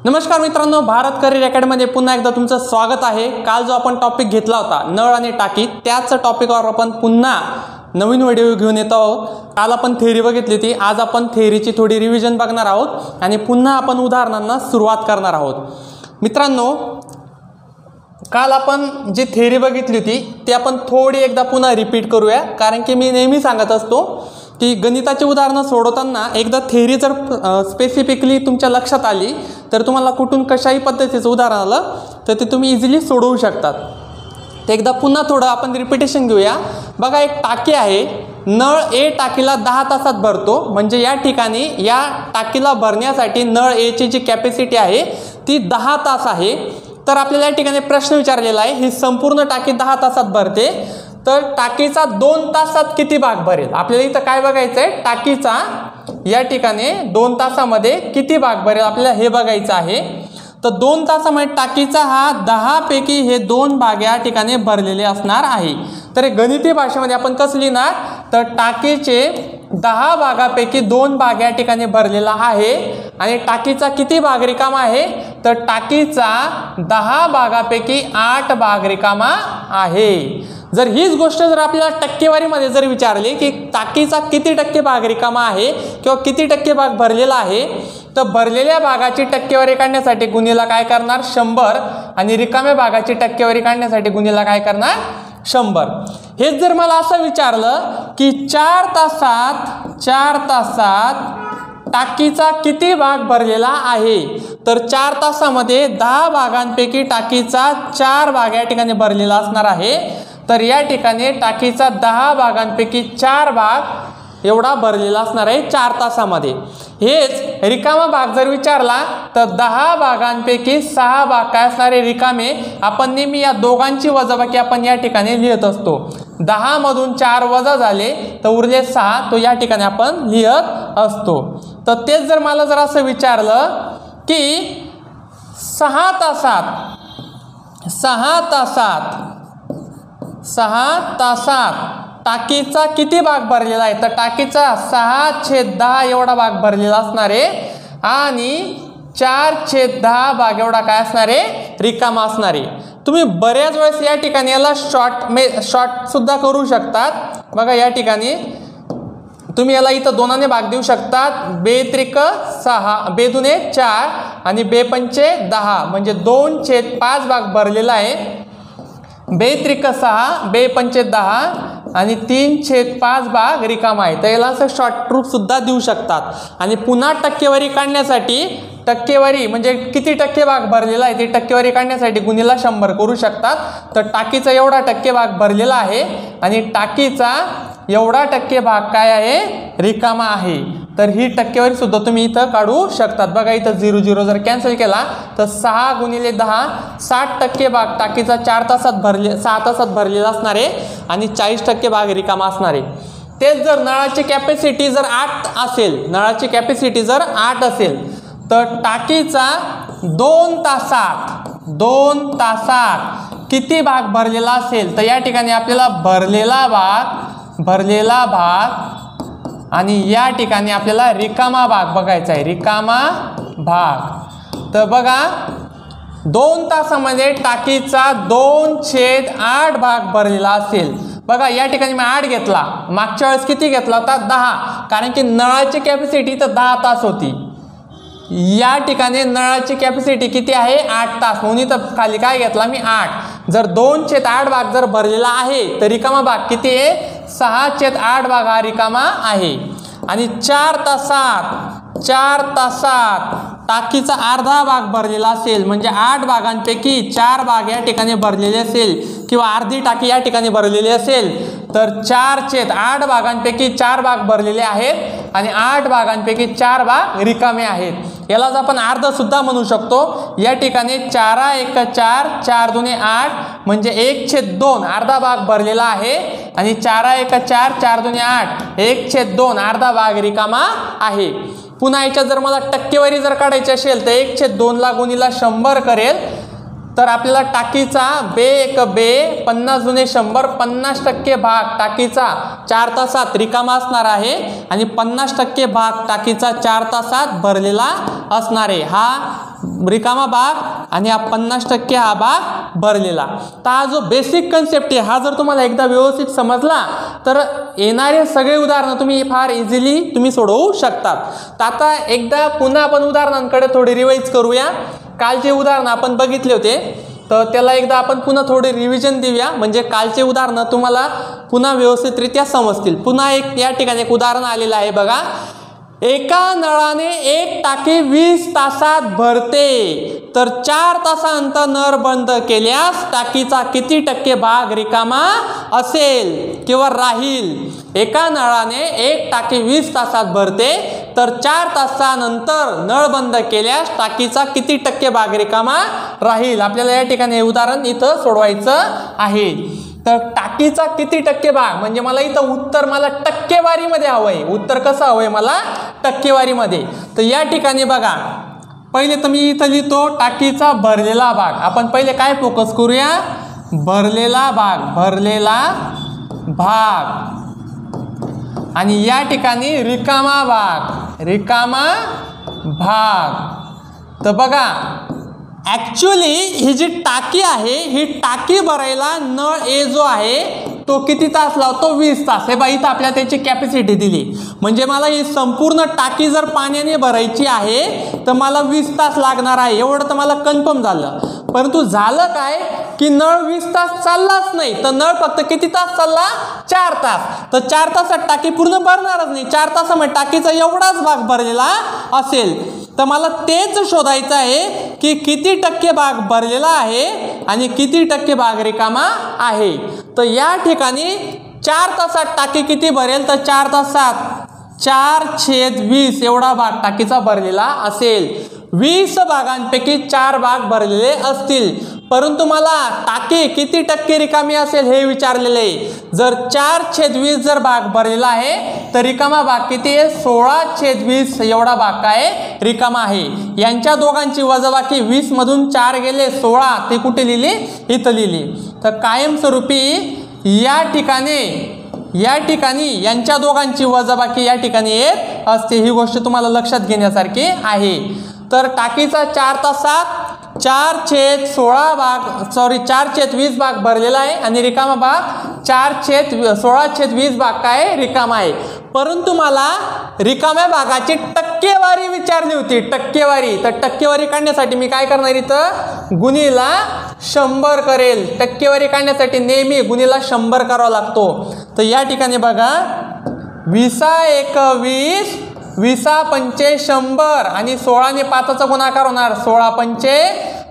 नमस्कार मित्रांनो, भारत करिअर अकॅडमीमध्ये पुन्हा एकदा तुमचं स्वागत आहे। काल जो आपण टॉपिक घेतला होता नळ आणि टाकी, त्याच टॉपिकवर आपण पुन्हा नवीन व्हिडिओ घेऊन येतो आहोत। काल आपण थेअरी बघितली होती, आज आपण थेअरीची थोडी रिव्हिजन बघणार आहोत आणि पुन्हा आपण उदाहरणांना सुरुवात करणार आहोत। मित्रांनो, काल आपण जी थेअरी बघितली होती ती आपण थोडी एकदा पुन्हा रिपीट करूया, कारण की मी नेहमी सांगत असतो की गणिताची उदाहरणं सोडवताना एकदा थेअरी जर स्पेसिफिकली तुमच्या लक्षात आली तर तुम्हाला कुठून कशाही पद्धतीचं उदाहरण आलं तर ते तुम्ही इझिली सोडवू शकतात। ते एकदा पुन्हा थोडं आपण रिपिटेशन घेऊया। बघा, एक टाकी आहे, नळ ए टाकीला 10 तासात भरतो, म्हणजे या ठिकाणी या टाकीला भरण्यासाठी नळ ए ची जी कॅपॅसिटी आहे ती 10 तास आहे। तर आपल्याला या ठिकाणी प्रश्न विचारलेला आहे, ही संपूर्ण टाकी 10 तासात भरते, तर टाकीचा 2 तासात किती भाग भरेल? आपल्याला इथं काय बघायचं आहे, टाकीचा या ठिकाणी 2 तासामध्ये किती भाग भरेल आपल्याला हे बघायचं आहे। तर 2 तासामध्ये टाकीचा हा 10 पैकी हे 2 भाग या ठिकाणी भरलेले असणार आहे। तर गणिती भाषेमध्ये आपण कसं लिहिणार, तर टाकीचे 10 भागापैकी 2 भाग या ठिकाणी भरलेला आहे आणि टाकीचा किती भाग रिकामा आहे, तर टाकीचा 10 भागापैकी 8 भाग रिकामा आहे। जर हीच गोष्ट जर आपल्याला टक्केवारीमध्ये जर विचारली की टाकीचा किती टक्के भाग रिकामा आहे किंवा किती टक्के भाग भरलेला आहे, तर भरलेल्या भागाची टक्केवारी काढण्यासाठी गुणिला काय करणार 100 आणि रिकाम्या भागाची टक्केवारी काढण्यासाठी गुणिला काय करणार 100। हेच जर मला असं विचारलं की 4 तासात टाकीचा किती भाग भरलेला आहे, तर 4 तासामध्ये 10 भागांपैकी टाकीचा 4 भाग या ठिकाणी भरलेला असणार आहे। तर या ठिकाणी टाकीचा 10 भागांपैकी 4 भाग एवढा भरलेला असणार आहे 4 तासामध्ये। हेच रिकामा भाग जर विचारला तर 10 भागांपैकी 6 भाग काय असणार आहे रिकामे। आपण नेहमी या दोघांची वजाबाकी आपण या ठिकाणी लिहित असतो। 10 मधून 4 वजा झाले तर उरले 6, तो या ठिकाणी आपण लिहित असतो। तर तेच जर मला जर असं विचारलं की 6 तासात टाकीचा किती भाग भरलेला आहे, तर टाकीचा 6/10 एवढा भाग भरलेला असणार आहे आणि 4/10 भाग एवढा काय असणार आहे रिकामा असणार आहे। तुम्ही बऱ्याच वेळेस या ठिकाणी याला शॉर्ट सुद्धा करू शकतात। बघा, या ठिकाणी तुम्ही याला इथं 2ने भाग देऊ शकतात, 2×6 2×4 आणि 2×5 म्हणजे 2/5 भाग भरलेला आहे। 2×6 2×5 आणि 3/5 भाग रिकामा आहे। तर याला असं शॉर्ट रूप सुद्धा देऊ शकतात। आणि पुन्हा टक्केवारी काढण्यासाठी टक्केवारी म्हणजे किती टक्के भाग भरलेला आहे ती टक्केवारी काढण्यासाठी गुणिला 100 करू शकतात। तर टाकीचा एवढा टक्के भाग भरलेला आहे आणि टाकीचा एवढा टक्के भाग काय आहे रिकामा आहे। तर ही टक्केवारी सुद्धा तुम्ही इथं काढू शकतात। बघा, इथं 0 0 जर कॅन्सल केला तर 6 × 10 60% भाग टाकीचा 6 तासात भरलेला असणार आहे आणि 40% भाग रिकामा असणार आहे। तेच जर नळाची कॅपॅसिटी जर 8 असेल तर टाकीचा 2 तासात किती भाग भरलेला असेल, तर या ठिकाणी आपल्याला भरलेला भाग आणि या ठिकाणी आपल्याला रिकामा भाग बघायचा आहे, रिकामा भाग। तर बघा, 2 तासामध्ये टाकीचा 2/8 भाग भरलेला असेल। बघा, या ठिकाणी मी 8 घेतला, मागच्या वेळेस किती घेतला होता 10, कारण की नळाची कॅपॅसिटी तर 10 तास होती। या ठिकाणी नळाची कॅपॅसिटी किती आहे 8 तास, म्हणून इथं खाली काय घेतला मी 8। जर 2/8 भाग जर भरलेला आहे तर रिकामा भाग किती आहे 6/8 भाग हा रिकामा आहे। आणि 4 तासात टाकीचा अर्धा भाग भरलेला असेल, म्हणजे 8 भागांपैकी 4 भाग या ठिकाणी भरलेले असेल किंवा अर्धी टाकी या ठिकाणी भरलेली असेल, तर 4/8 भागांपैकी 4 भाग भरलेले आहेत आणि 8 भागांपैकी 4 भाग रिकामे आहेत। यालाच आपण अर्ध सुद्धा म्हणू शकतो। या ठिकाणी 4×1 4 4×2 8 म्हणजे 1/2 अर्धा भाग भरलेला आहे आणि 4×1 4 4×2 8 1/2 अर्धा भाग रिकामा आहे। पुन्हा याच्यात जर मला टक्केवारी जर काढायची असेल तर 1/2 ला गुणिला 100 करेल, तर आपल्याला टाकीचा 2×1 50×100 50% भाग टाकीचा 4 तासात रिकामा असणार आहे आणि 50% भाग टाकीचा 4 तासात भरलेला असणार आहे। हा रिकामा भाग आणि हा 50% हा भाग भरलेला. तर हा जो बेसिक कन्सेप्ट आहे हा जर तुम्हाला एकदा व्यवस्थित समजला तर येणारे सगळे उदाहरणं तुम्ही फार इझिली तुम्ही सोडवू शकतात. तर आता एकदा पुन्हा आपण उदाहरणांकडे थोडी रिवाइज करूया. कालचे उदाहरण आपण बघितले होते तर त्याला एकदा आपण पुन्हा थोडे रिव्हिजन देऊया म्हणजे कालचे उदाहरणं तुम्हाला पुन्हा व्यवस्थितरित्या समजतील. पुन्हा एक या ठिकाणी एक उदाहरण आलेलं आहे बघा. एका नळाने एक टाकी 20 तासात भरते तर 4 तासानंतर नळ बंद केल्यास टाकीचा किती टक्के भाग रिकामा असेल किंवा राहील. एका नळाने एक टाकी 20 तासात भरते तर 4 तासानंतर नळ बंद केल्यास टाकीचा किती टक्के भाग रिकामा राहील. आपल्याला या ठिकाणी हे उदाहरण इथं सोडवायचं आहे. तर टाकीचा किती टक्के भाग म्हणजे मला इथं उत्तर मला टक्केवारीमध्ये हवंय. उत्तर कसं हवंय मला टक्केवारीमध्ये. तर या ठिकाणी बघा पहिले तर मी इथं लिहितो टाकीचा भरलेला भाग. आपण पहिले काय फोकस करूया भरलेला भाग. भरलेला भाग आणि या ठिकाणी रिकामा भाग. रिकामा भाग. तर बघा ॲक्च्युली ही जी टाकी आहे ही टाकी भरायला नळ ए जो आहे तो किती तास लावतो 20 तास. हे बघा इथं आपल्याला त्याची कॅपॅसिटी दिली म्हणजे मला ही संपूर्ण टाकी जर पाण्याने भरायची आहे तर मला 20 तास लागणार आहे एवढं तर मला कन्फर्म झालं. परंतु झालं काय की नळ 20 तास चाललाच नाही तर नळ फक्त किती तास चालला 4 तास. तर 4 तासात टाकी पूर्ण भरणारच नाही. 4 तासामध्ये टाकीचा एवढाच भाग भरलेला असेल. तर मला तेच शोधायचं आहे की किती टक्के भाग भरलेला आहे आणि किती टक्के भाग रिकामा आहे. तर या ठिकाणी 4 तासात टाकी किती भरेल तर 4 तासात 4/20 एवढा भाग टाकीचा भरलेला असेल. 20 भागांपैकी 4 भाग भरलेले असतील. परंतु मला टाकी किती टक्के रिकामी असेल हे विचारलेले आहे. जर 4/20 जर भाग भरलेला आहे तर रिकामा भाग किती आहे 16/20 एवढा भाग काय रिकामा आहे. यांच्या दोघांची वजाबाकी 20 मधून 4 गेले 16 ते कुठे लिहिली इथं लिहिली. तर कायमस्वरूपी या ठिकाणी यांच्या दोघांची वजाबाकी या ठिकाणी येत असते. ही गोष्ट तुम्हाला लक्षात घेण्यासारखी आहे. तर टाकीचा 4 तासात 4/20 भाग भरलेला आहे आणि रिकामा भाग 16/20 भाग काय रिकामा आहे. परंतु मला रिकाम्या भागाची टक्केवारी विचारली होती. टक्केवारी. तर टक्केवारी काढण्यासाठी मी काय करणार इथं गुणीला 100 करेल. टक्केवारी काढण्यासाठी नेहमी गुणीला 100 करावा लागतो. तर या ठिकाणी बघा 20 20 20 100 आणि 16 ने 5चा गुणाकार होणार 16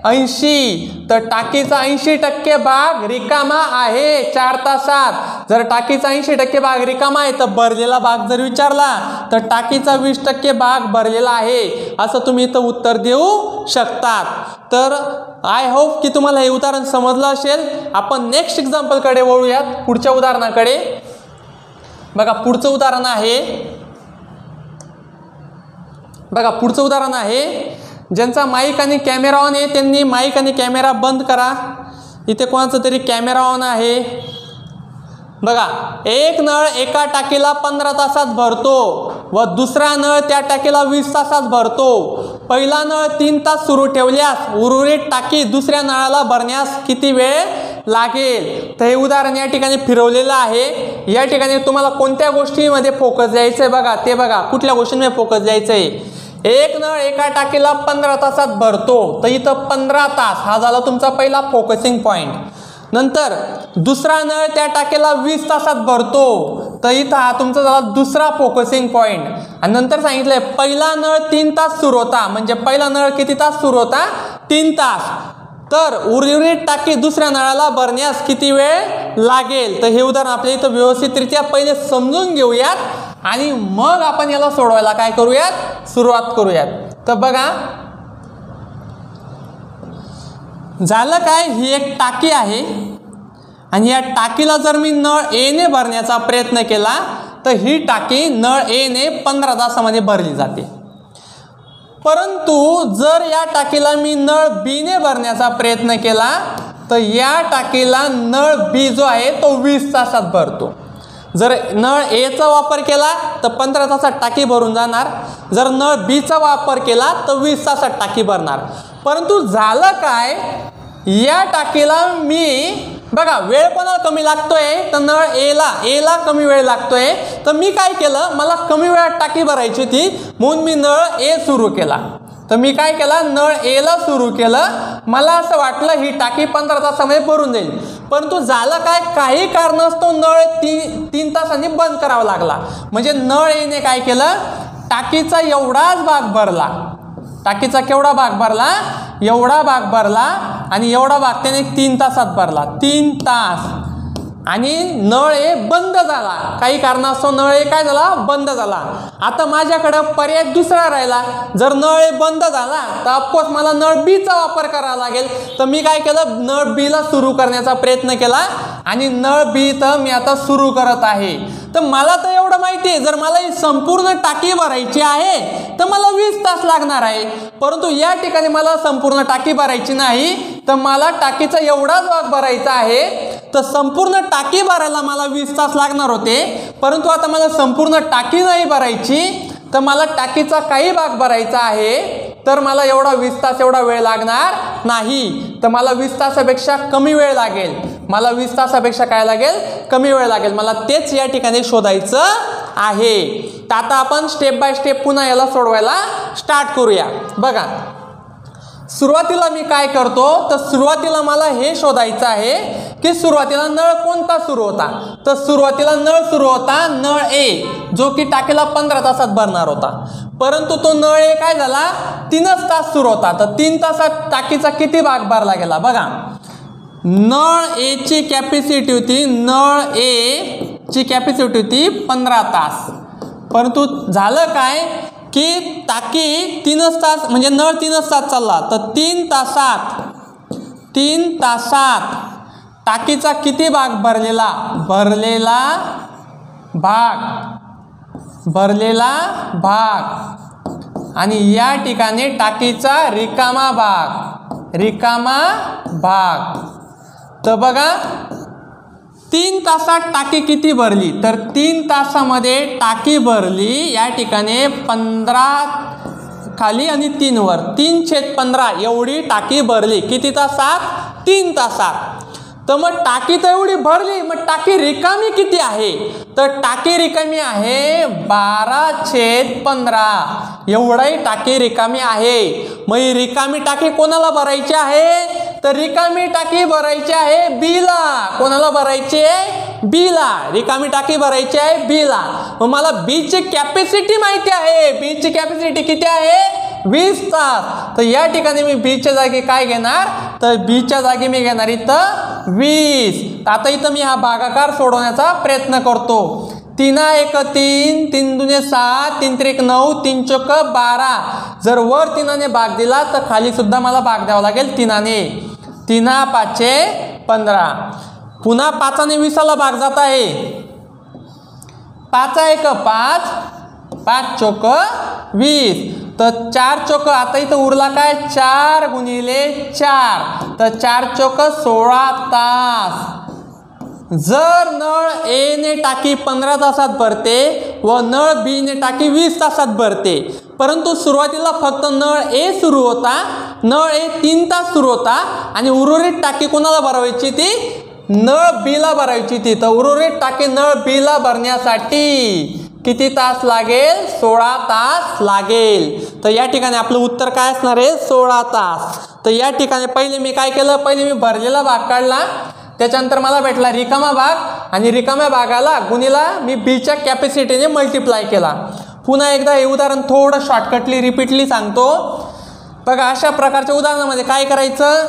80. तर टाकीचा 80% भाग रिकामा आहे 4 तासात. जर टाकीचा 80% भाग रिकामा आहे तर भरलेला भाग जर विचारला तर टाकीचा 20% भाग भरलेला आहे असं तुम्ही इथं उत्तर देऊ शकतात. तर आय होप की तुम्हाला हे उदाहरण समजलं असेल. आपण नेक्स्ट एक्झाम्पलकडे वळूयात पुढच्या उदाहरणाकडे. बघा पुढचं उदाहरण आहे ज्यांचा माईक आणि कॅमेरा ऑन आहे त्यांनी माईक आणि कॅमेरा बंद करा. इथे कोणाचा तरी कॅमेरा ऑन आहे. बघा एक नळ एका टाकीला 15 तासात भरतो व दुसरा नळ त्या टाकीला 20 तासात भरतो. पहिला नळ 3 तास सुरू ठेवल्यास उर्वरित टाकी दुसऱ्या नळाला भरण्यास किती वेळ लागेल. तर हे उदाहरण या ठिकाणी फिरवलेलं आहे. या ठिकाणी तुम्हाला कोणत्या गोष्टीमध्ये फोकस द्यायचं आहे बघा ते बघा कुठल्या गोष्टींमध्ये फोकस द्यायचं आहे. एक नळ एका टाकीला 15 तासात भरतो तर इथं 15 तास हा झाला तुमचा पहिला फोकसिंग पॉईंट. नंतर दुसरा नळ त्या टाकीला 20 तासात भरतो तर इथं हा तुमचा झाला दुसरा फोकसिंग पॉईंट. आणि नंतर सांगितलंय पहिला नळ 3 तास सुरू होता म्हणजे पहिला नळ किती तास सुरू होता 3 तास. तर उर्वरित टाकी दुसऱ्या नळाला भरण्यास किती वेळ लागेल. तर हे उदाहरण आपल्या इथं व्यवस्थितरित्या पहिले समजून घेऊयात आणि मग आपण याला सोडवायला काय करूयात सुरुवात करूयात. तर बघा झालं काय ही एक टाकी आहे आणि या टाकीला जर मी नळ ए ने भरण्याचा प्रयत्न केला तर ही टाकी नळ ए ने 15 तासामध्ये भरली जाते. परंतु जर या टाकीला मी नळ बी ने भरण्याचा प्रयत्न केला तर या टाकीला नळ बी जो आहे तो 20 तासात भरतो. जर नळ एचा वापर केला तर 15 तासात टाकी भरून जाणार. जर नळ बीचा वापर केला तर 20 तासात टाकी भरणार. परंतु झालं काय, या टाकीला मी बघा वेळ कोणाला कमी लागतोय तर नळ एला कमी वेळ लागतोय. तर मी काय केलं, मला कमी वेळात टाकी भरायची होती म्हणून मी नळ ए सुरू केला. तर मी काय केलं, नळ एला सुरू केलं. मला असं वाटलं ही टाकी 15 तासामध्ये भरून जाईल. परंतु झालं काय, काही कारणास्तव नळ 3 तासांनी बंद करावा लागला. म्हणजे नळ एने काय केलं, टाकीचा एवढाच भाग भरला. टाकीचा केवढा भाग भरला, एवढा भाग भरला आणि एवढा भाग त्याने 3 तासात भरला. 3 तास आणि नळ ए बंद झाला. काही कारणास्तव नळ ए काय झाला, बंद झाला. आता माझ्याकडे पर्याय दुसरा राहिला. जर नळ ए बंद झाला तर ऑफकोर्स मला नळ बीचा वापर करावा लागेल. तर मी काय केलं, नळ बीला सुरू करण्याचा प्रयत्न केला आणि नळ बी तर मी आता सुरू करत आहे. तर मला तर एवढं माहिती आहे, जर मला ही संपूर्ण टाकी भरायची आहे तर मला 20 तास लागणार आहे. परंतु या ठिकाणी मला संपूर्ण टाकी भरायची नाही, तर मला टाकीचा एवढाच भाग भरायचा आहे. तर संपूर्ण टाकी भरायला मला 20 तास लागणार होते. परंतु आता मला संपूर्ण टाकी नाही भरायची, तर मला टाकीचा काही भाग भरायचा आहे. तर मला एवढा 20 तास एवढा वेळ लागणार नाही. तर मला 20 तासापेक्षा कमी वेळ लागेल. मला 20 तासापेक्षा काय लागेल, कमी वेळ लागेल. मला तेच या ठिकाणी शोधायचं आहे. तर आता आपण स्टेप बाय स्टेप पुन्हा याला सोडवायला स्टार्ट करूया. बघा, सुरुवातीला मी काय करतो, तर सुरुवातीला मला हे शोधायचं आहे की सुरुवातीला नळ कोणता सुरू होता. तर सुरुवातीला नळ सुरू होता नळ ए, जो की टाकीला 15 तासात भरणार होता. परंतु तो नळ ए काय झाला, 3च तास सुरू होता. तर 3 तासात टाकीचा किती भाग भरला गेला बघा. नळ ए ची कॅपॅसिटी होती, नळ ए ची कॅपॅसिटी होती 15 तास. परंतु झालं काय की टाकी 3च तास म्हणजे नळ 3च तास चालला. तर 3 तासात टाकीचा किती भाग भरलेला, भरलेला भाग आणि या ठिकाणी टाकीचा रिकामा भाग. तर बघा 3 तासात टाकी किती भरली, तर 3 तासामध्ये टाकी भरली या ठिकाणी 15 खाली आणि 3 वर 3/15 एवढी टाकी भरली. किती तासात, 3 तासात. तर मग टाकी तर एवढी भरली, मग टाकी रिकामी किती आहे, तर टाकी रिकामी आहे 12/15 एवढी टाकी रिकामी आहे. मग ही रिकामी टाकी कोणाला भरायची आहे, तर रिकामी टाकी भरायची आहे बीला. कोणाला भरायची आहे, बीला. रिकामी टाकी भरायची आहे बीला. मग मला बीची कॅपॅसिटी माहिती आहे. बीची कॅपॅसिटी किती आहे, 20 तास. तर या ठिकाणी मी बीच्या जागी काय घेणार, तर बीच्या जागी मी घेणार इथं 20. आता इथं मी हा भागाकार सोडवण्याचा प्रयत्न करतो. 3 3, 3 दूने 7, 3 3 9, 3 चौक 12. जर वर 3ने भाग दिला तर खाली सुद्धा मला भाग द्यावा लागेल 3ने. 3 5 15. पुन्हा 5ने 20ला भाग जात आहे. 5 1 5, 5 चौक 20. तर 4 चौक आता इथं उरला काय, 4 गुणिले 4. तर 4 चौक 16 तास. जर नळ ए ने टाकी 15 तासात भरते व नळ बी ने टाकी 20 तासात भरते. परंतु सुरुवातीला फक्त नळ ए सुरू होता, नळ ए 3 तास सुरू होता आणि उर्वरित टाकी कोणाला भरवायची, ती नळ बी ला भरायची ती. तर उर्वरित टाकी नळ बी ला भरण्यासाठी किती तास लागेल, 16 तास लागेल. तर या ठिकाणी आपलं उत्तर काय असणार आहे, 16 तास. तर या ठिकाणी पहिले मी काय केलं, पहिले मी भरलेला भाग काढला. त्याच्यानंतर मला भेटला रिकामा भाग आणि रिकाम्या भागाला गुणिला मी बीच्या कॅपॅसिटीने मल्टिप्लाय केला. पुन्हा एकदा हे उदाहरण थोडं शॉर्टकटली रिपीटली सांगतो. बघा, अशा प्रकारच्या उदाहरणामध्ये काय करायचं,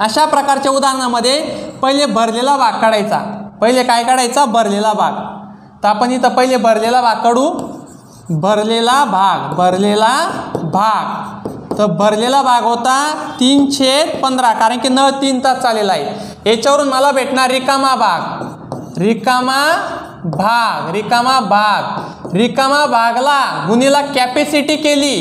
अशा प्रकारच्या उदाहरणामध्ये पहिले भरलेला भाग काढायचा. पहिले काय काढायचा, भरलेला भाग. तर आपण इथं पहिले भरलेला भाग काढू. भरलेला भाग. तर भरलेला भाग होता 3/15 कारण की नळ 3 तास चाललेला आहे. याच्यावरून मला भेटणार रिकामा भागला गुणिला कॅपॅसिटी केली.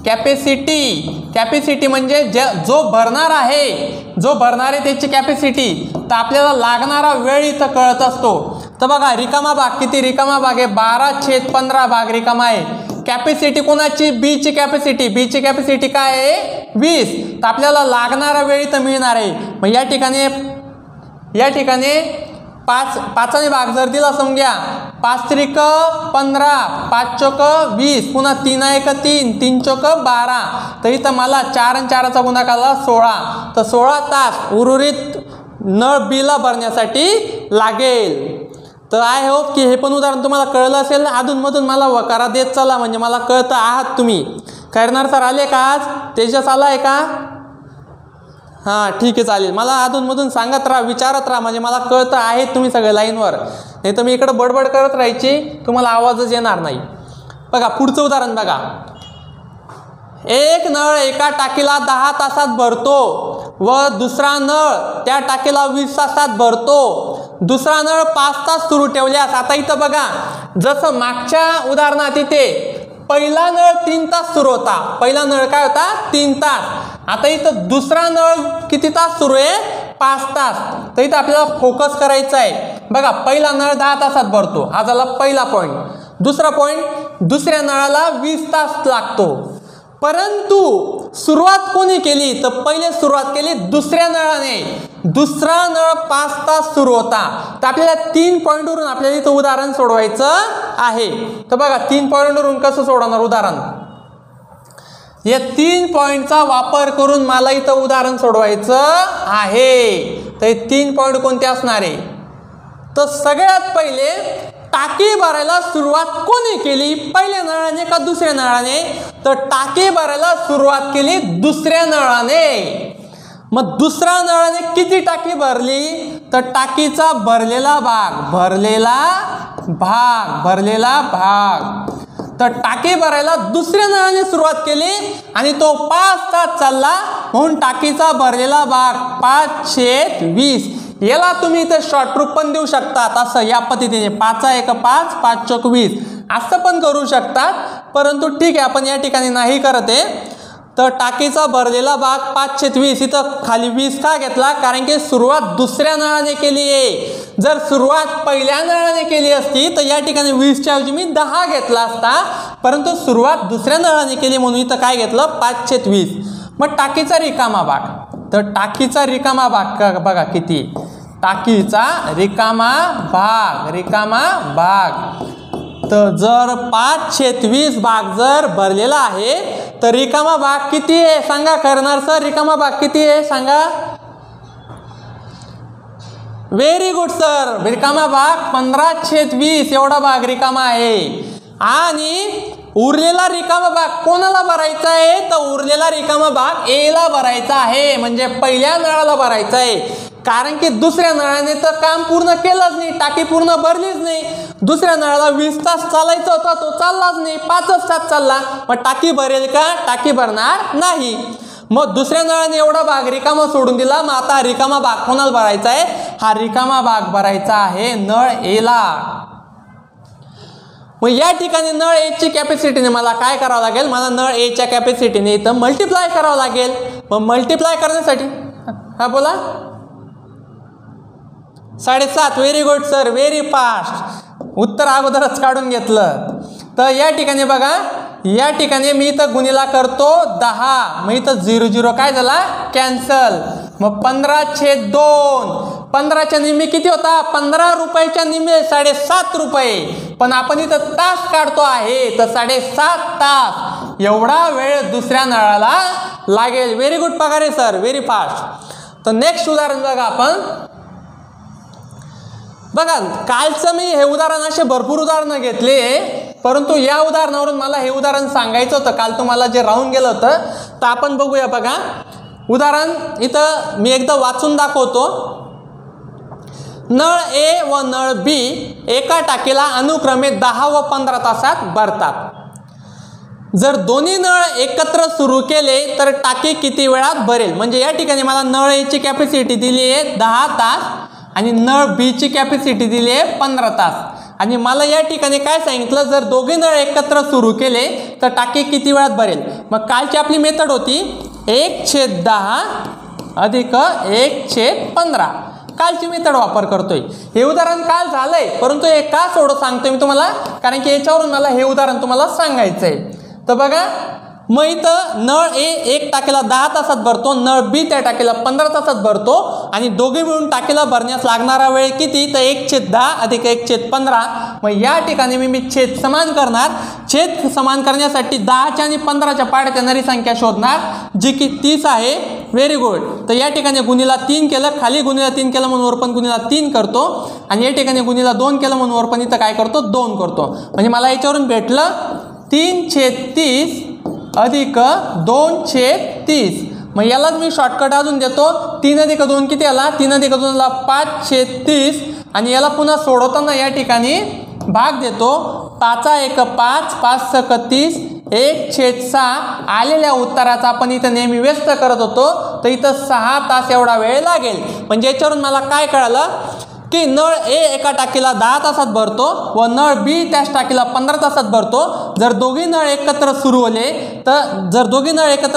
कॅपॅसिटी म्हणजे जो भरणार आहे त्याची कॅपॅसिटी. तर आपल्याला लागणारा वेळ इथं कळत असतो. तर बघा रिकामा भाग किती, रिकामा भाग आहे 12/15 भाग रिकामा आहे. कॅपॅसिटी कोणाची, बीची कॅपॅसिटी काय आहे 20, तर आपल्याला लागणारा वेळ तर मिळणार आहे. मग या ठिकाणी 5 भाग जर दिला समजा 5 त्रिक 15, 5 चोक 20, पुन्हा 3 1 3, 3 चोक 12, तर इथं मला 4 आणि 4चा गुणाकार 16, तर 16 तास उर्वरित नळ बीला भरण्यासाठी लागेल. तर आय होप की हे पण उदाहरण तुम्हाला कळलं असेल. अधूनमधून मला वकारा देत चला, म्हणजे मला कळतं आहात तुम्ही. खैरनार सर आले का आज? तेजस आला आहे का? हां ठीक आहे चालेल. मला अधूनमधून सांगत राहा, विचारत राहा, म्हणजे मला कळतं आहेत तुम्ही सगळे लाईनवर. नाही तर मी इकडं बडबड करत राहायची, तुम्हाला आवाजच येणार नाही. बघा पुढचं उदाहरण बघा. एक नळ एका टाकीला 10 तासात भरतो व दुसरा नळ त्या टाकीला 20 तासात भरतो. दुसरा नळ 5 तास सुरू ठेवल्यास, आता इथं बघा जसं मागच्या उदाहरणात इथे पहिला नळ 3 तास सुरू होता, पहिला नळ काय होता 3 तास. आता इथं दुसरा नळ किती तास सुरू आहे? 5 तास. तर इथं आपल्याला फोकस करायचा आहे. बघा पहिला नळ 10 तासात भरतो, हा झाला पहिला पॉईंट. दुसरा पॉईंट, दुसऱ्या नळाला 20 तास लागतो. परंतु सुरुवात कोणी केली? तर पहिले सुरुवात केली दुसऱ्या नळाने. दुसरा नळ 5 तास सुरू होता. तर आपल्याला 3 पॉईंटवरून आपल्याला इथं उदाहरण सोडवायचं आहे. तर बघा 3 पॉईंटवरून कसं सोडवणार उदाहरण? या 3 पॉईंटचा वापर करून मला इथं उदाहरण सोडवायचं आहे. तर हे 3 पॉईंट कोणते असणार आहे? तर सगळ्यात पहिले टाकी भरायला सुरुवात कोणी केली? पहिल्या नळाने का दुसऱ्या नळाने? तर टाकी भरायला सुरुवात केली दुसऱ्या नळाने. मग दुसऱ्या नळाने किती टाकी भरली? तर टाकीचा भरलेला भाग. तर टाकी भरायला दुसऱ्या नळाने सुरुवात केली आणि तो 5 तास चालला, म्हणून टाकीचा भरलेला भाग 5/20. याला तुम्ही इथे शॉर्ट रूप पण देऊ शकतात, असं या पद्धतीने 5 1 5, 5 चोक 20 असं पण करू शकतात. परंतु ठीक आहे, आपण या ठिकाणी नाही करत आहे. तर टाकीचा भरलेला भाग 5/20, इथं खाली 20 का घेतला? कारण की सुरुवात दुसऱ्या नळाने केली आहे. जर सुरुवात पहिल्या नळाने केली असती तर या ठिकाणी 20च्या ऐवजी मी 10 घेतला असता, परंतु सुरुवात दुसऱ्या नळाने केली म्हणून इथं काय घेतलं? 5/20. मग टाकीचा रिकामा भाग, तर टाकीचा रिकामा भाग बघा किती? टाकीचा रिकामा भाग. तर जर 5/20 भाग जर भरलेला आहे तर रिकामा भाग किती आहे सांगा? करणार सर रिकामा भाग किती आहे सांगा? व्हेरी गुड सर, रिकामा भाग 15/20 एवढा भाग रिकामा आहे. आणि उरलेला रिकामा भाग कोणाला भरायचा आहे? तर उरलेला रिकामा भाग ए ला भरायचा आहे, म्हणजे पहिल्या नळाला भरायचा आहे. कारण की दुसऱ्या नळाने तर काम पूर्ण केलंच नाही, टाकी पूर्ण भरलीच नाही. दुसऱ्या नळाला 20 तास चालायचा होता, तो चाललाच नाही, 5च तास चालला. मग टाकी भरेल का? टाकी भरणार नाही. मग दुसऱ्या नळाने एवढा भाग रिकामा सोडून दिला. मग आता रिकामा भाग कोणाला भरायचा आहे? हा रिकामा भाग भरायचा आहे नळ ए ला. मग या ठिकाणी नळ ए ची कॅपॅसिटीने मला काय करावं लागेल? मला नळ ए च्या कॅपॅसिटीने इथं मल्टिप्लाय करावं लागेल. मग मल्टिप्लाय करण्यासाठी हा बोला 7.5. Very good sir, very fast. उत्तर अगोदरच काढून घेतलं. तर या ठिकाणी बघा, या ठिकाणी मी इथं गुणिला करतो 10, मग इथं 0 0 काय झाला? कॅन्सल. मग 15/2. 15च्या निम्मे किती होता? 15 रुपयाच्या निम्मे 7.5 रुपये. पण आपण इथं तास काढतो आहे, तर 7.5 तास एवढा वेळ दुसऱ्या नळाला लागेल. Very good Pagare sir, very fast. तर नेक्स्ट उदाहरण बघा आपण. बघा कालचं मी हे उदाहरण असे भरपूर उदाहरणं घेतले, परंतु या उदाहरणावरून मला हे उदाहरण सांगायचं होतं. काल तुम्हाला जे राहून गेलं होतं, तर आपण बघूया. बघा उदाहरण इथं मी एकदा वाचून दाखवतो. नळ ए व नळ बी एका टाकीला अनुक्रमे 10 व 15 तासात भरतात. जर दोन्ही नळ एकत्र सुरू केले तर टाकी किती वेळात भरेल? म्हणजे या ठिकाणी मला नळ ए ची कॅपॅसिटी दिली आहे 10 तास आणि नळ बी ची कॅपॅसिटी दिली आहे 15 तास. आणि मला या ठिकाणी काय सांगितलं? जर दोघे नळ एकत्र सुरू केले तर टाकी किती वेळात भरेल? मग कालची आपली मेथड होती 1/10 अधिक 1/15. कालची मेथड वापर करतोय. हे उदाहरण काल झालंय, परंतु हे का सोडं सांगतोय मी तुम्हाला? कारण की याच्यावरून मला हे उदाहरण तुम्हाला सांगायचं आहे. तर बघा मग इथं नळ ए एक टाकीला 10 तासात भरतो, नळ बी त्या टाकीला 15 तासात भरतो आणि दोघे मिळून टाकीला भरण्यास लागणारा वेळ किती, तर 1/10 अधिक 1/15. मग या ठिकाणी मी छेद समान करणार. छेद समान करण्यासाठी 10च्या आणि 15च्या पाड्यात येणारी संख्या शोधणार, जी की 30 आहे. Very good. तर या ठिकाणी गुणीला 3 केलं, खाली गुणीला 3 केलं म्हणून वर पण गुणीला 3 करतो आणि या ठिकाणी गुणीला 2 केलं म्हणून वर पण इथं काय करतो, 2 करतो. म्हणजे मला याच्यावरून भेटलं 3/30 अधिक 2/30. मग यालाच मी शॉर्टकट अजून देतो. 3 अधिक 2 किती आला, 3 अधिक 2 ला 5/30 आणि याला पुन्हा सोडवताना या ठिकाणी भाग देतो. 5 5, 5 30, 1/6. आलेल्या उत्तराचा आपण इथं नेहमी व्यस्त करत होतो, तर इथं 6 तास एवढा वेळ लागेल. म्हणजे याच्यावरून मला काय कळालं की नळ ए एका टाकीला 10 तासात भरतो व नळ बी त्याच टाकीला 15 तासात भरतो. जर दोघी नळ एकत्र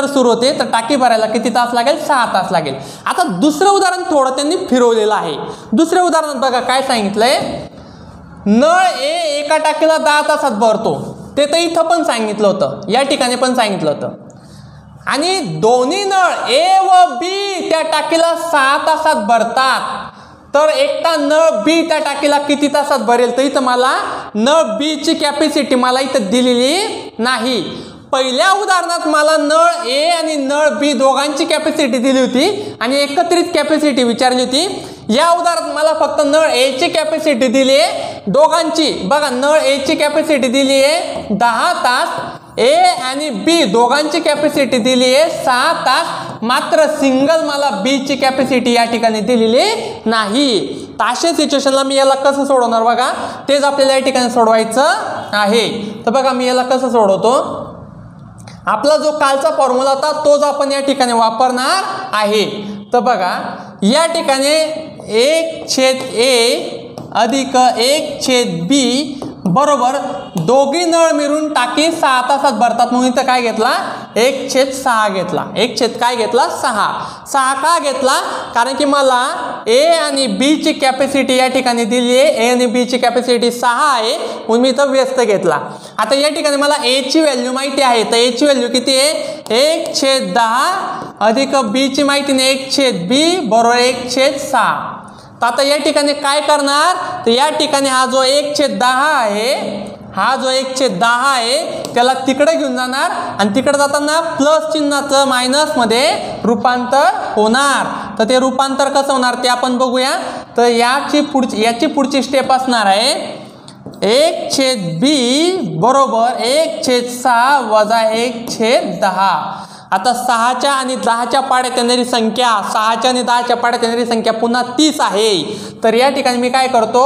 सुरू होते तर टाकी भरायला किती तास लागेल, 6 तास लागेल. आता दुसरं उदाहरण थोडं त्यांनी फिरवलेलं आहे. दुसऱ्या उदाहरणात बघा काय सांगितलंय, नळ ए एका टाकीला 10 तासात भरतो. ते तर इथं पण सांगितलं होतं, या ठिकाणी पण सांगितलं होतं. आणि दोन्ही नळ ए व बी त्या टाकीला 6 तासात भरतात. तर एकटा नळ बी त्या टाकीला किती तासात भरेल, तर इथं मला नळ बी ची कॅपॅसिटी मला इथं दिलेली नाही. पहिल्या उदाहरणात मला नळ ए आणि नळ बी दोघांची कॅपॅसिटी दिली होती आणि एकत्रित कॅपॅसिटी विचारली होती. या उदाहरणात मला फक्त नळ ए ची कॅपॅसिटी दिली आहे दोघांची. बघा नळ ए ची कॅपॅसिटी दिली आहे 10 तास, ए आणि बी दोघांची कॅपॅसिटी दिली आहे 6 तास. मात्र सिंगल मला बी ची कॅपॅसिटी या ठिकाणी दिलेली नाही. तर अशा सिच्युएशनला मी याला कसं सोडवणार बघा, तेच आपल्याला या ठिकाणी सोडवायचं आहे. तर बघा मी याला कसं सोडवतो, आपला जो कालचा फॉर्म्युला होता तोच आपण या ठिकाणी वापरणार आहे. तर बघा या ठिकाणी 1/a अधिक 1/b बरोबर दोघी नळ मिळून टाकी 6 तासात भरतात. म्हणून इथं काय घेतला, 1/6 घेतला. 6 का घेतला, कारण की मला ए आणि बी ची कॅपॅसिटी या ठिकाणी दिली आहे. ए आणि बी ची कॅपॅसिटी 6 आहे म्हणून मी इथं व्यस्त घेतला. आता या ठिकाणी मला ए ची व्हॅल्यू माहिती आहे, तर ए ची व्हॅल्यू किती आहे, 1/10 अधिक बी ची माहिती नाही 1/b बरोबर 1/6. तर आता या ठिकाणी काय करणार, तर या ठिकाणी हा जो 1/10 आहे त्याला तिकडे घेऊन जाणार आणि तिकडे जाताना प्लस चिन्हाचं मायनस मध्ये रूपांतर होणार. तर ते रूपांतर कसं होणार ते आपण बघूया. तर याची पुढची स्टेप असणार आहे 1/b बरोबर 1/6 वजा 1/10. आता 6च्या आणि 10च्या पाड्यात येणारी संख्या, 6च्या आणि 10च्या पाड्यात येणारी संख्या पुन्हा 30 आहे. तर या ठिकाणी मी काय करतो,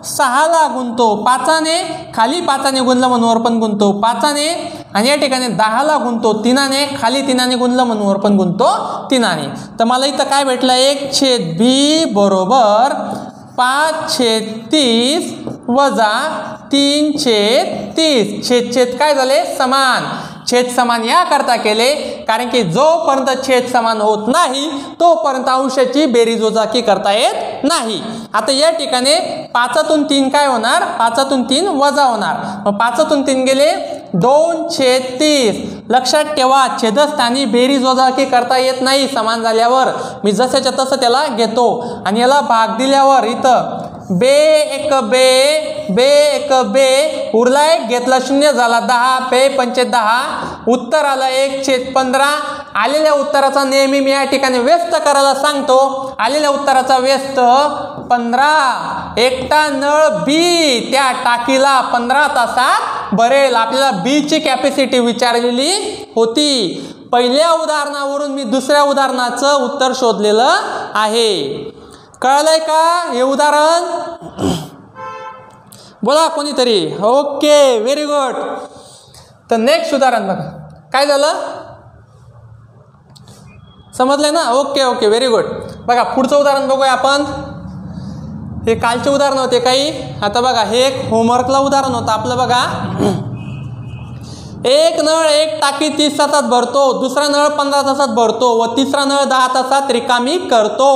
6ला गुणतो 5ने, खाली 5ने गुणलं म्हणून वर पण गुणतो 5ने आणि या ठिकाणी 10ला गुणतो 3ने, खाली 3ने गुणलं म्हणून वर पण गुणतो 3ने. तर मला इथं काय भेटलं, 1/b बरोबर 5/30 वजा 3/30. छेद काय झाले, समान. छेद समान या करता केले कारण की जोपर्यंत छेद समान होत नाही तोपर्यंत अंशाची बेरीज वजाकी करता येत नाही. आता या ठिकाणी 5तून 3 काय होणार, 5तून 3 वजा होणार. मग 5तून 3 गेले 2/30. लक्षात ठेवा छेदस्थानी बेरीज वजाकी करता येत नाही समान झाल्यावर. मी जसंच्या तसं त्याला घेतो आणि याला भाग दिल्यावर इथं बे एक उरला 1 घेतला 0 झाला 10, बे 5 10, उत्तर आलं 1/15. आलेल्या उत्तराचा नेहमी मी या ठिकाणी व्यस्त करायला सांगतो. आलेल्या उत्तराचा व्यस्त 15. एकटा नळ बी त्या टाकीला 15 तासात भरेल. आपल्याला बी ची कॅपॅसिटी विचारलेली होती. पहिल्या उदाहरणावरून मी दुसऱ्या उदाहरणाचं उत्तर शोधलेलं आहे. कळलंय का हे उदाहरण, बोला कोणीतरी. Okay, very good. तर नेक्स्ट उदाहरण बघा काय झालं, समजलंय ना. Okay very good. बघा पुढचं उदाहरण बघूया आपण. हे कालचे उदाहरण होते काही. आता बघा हे एक होमवर्कला उदाहरण होतं आपलं. बघा एक नळ एक टाकी 30 तासात भरतो, दुसरा नळ 15 तासात भरतो व तिसरा नळ 10 तासात रिकामी करतो.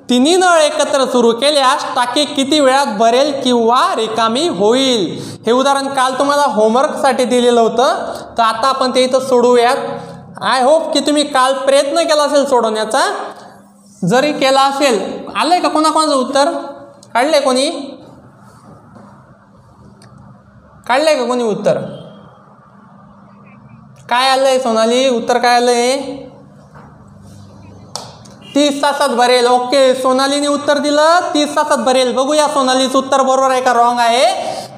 तिन्ही नळ एकत्र सुरू केल्यास टाकी किती वेळात भरेल किंवा रिकामी होईल? हे उदाहरण काल तुम्हाला होमवर्कसाठी दिलेलं होतं, तर आता आपण ते इथं सोडवूयात. आय होप की तुम्ही काल प्रयत्न केला असेल सोडवण्याचा. जरी केला असेल, आलंय का कोणाकोणाचं उत्तर? काढलंय कोणी? काढलंय का कोणी उत्तर? काय आलंय सोनाली, उत्तर काय आलंय? 30 तासात भरेल. ओके, सोनालीने उत्तर दिलं 30 तासात भरेल. बघूया सोनालीचं उत्तर बरोबर आहे का रॉंग आहे.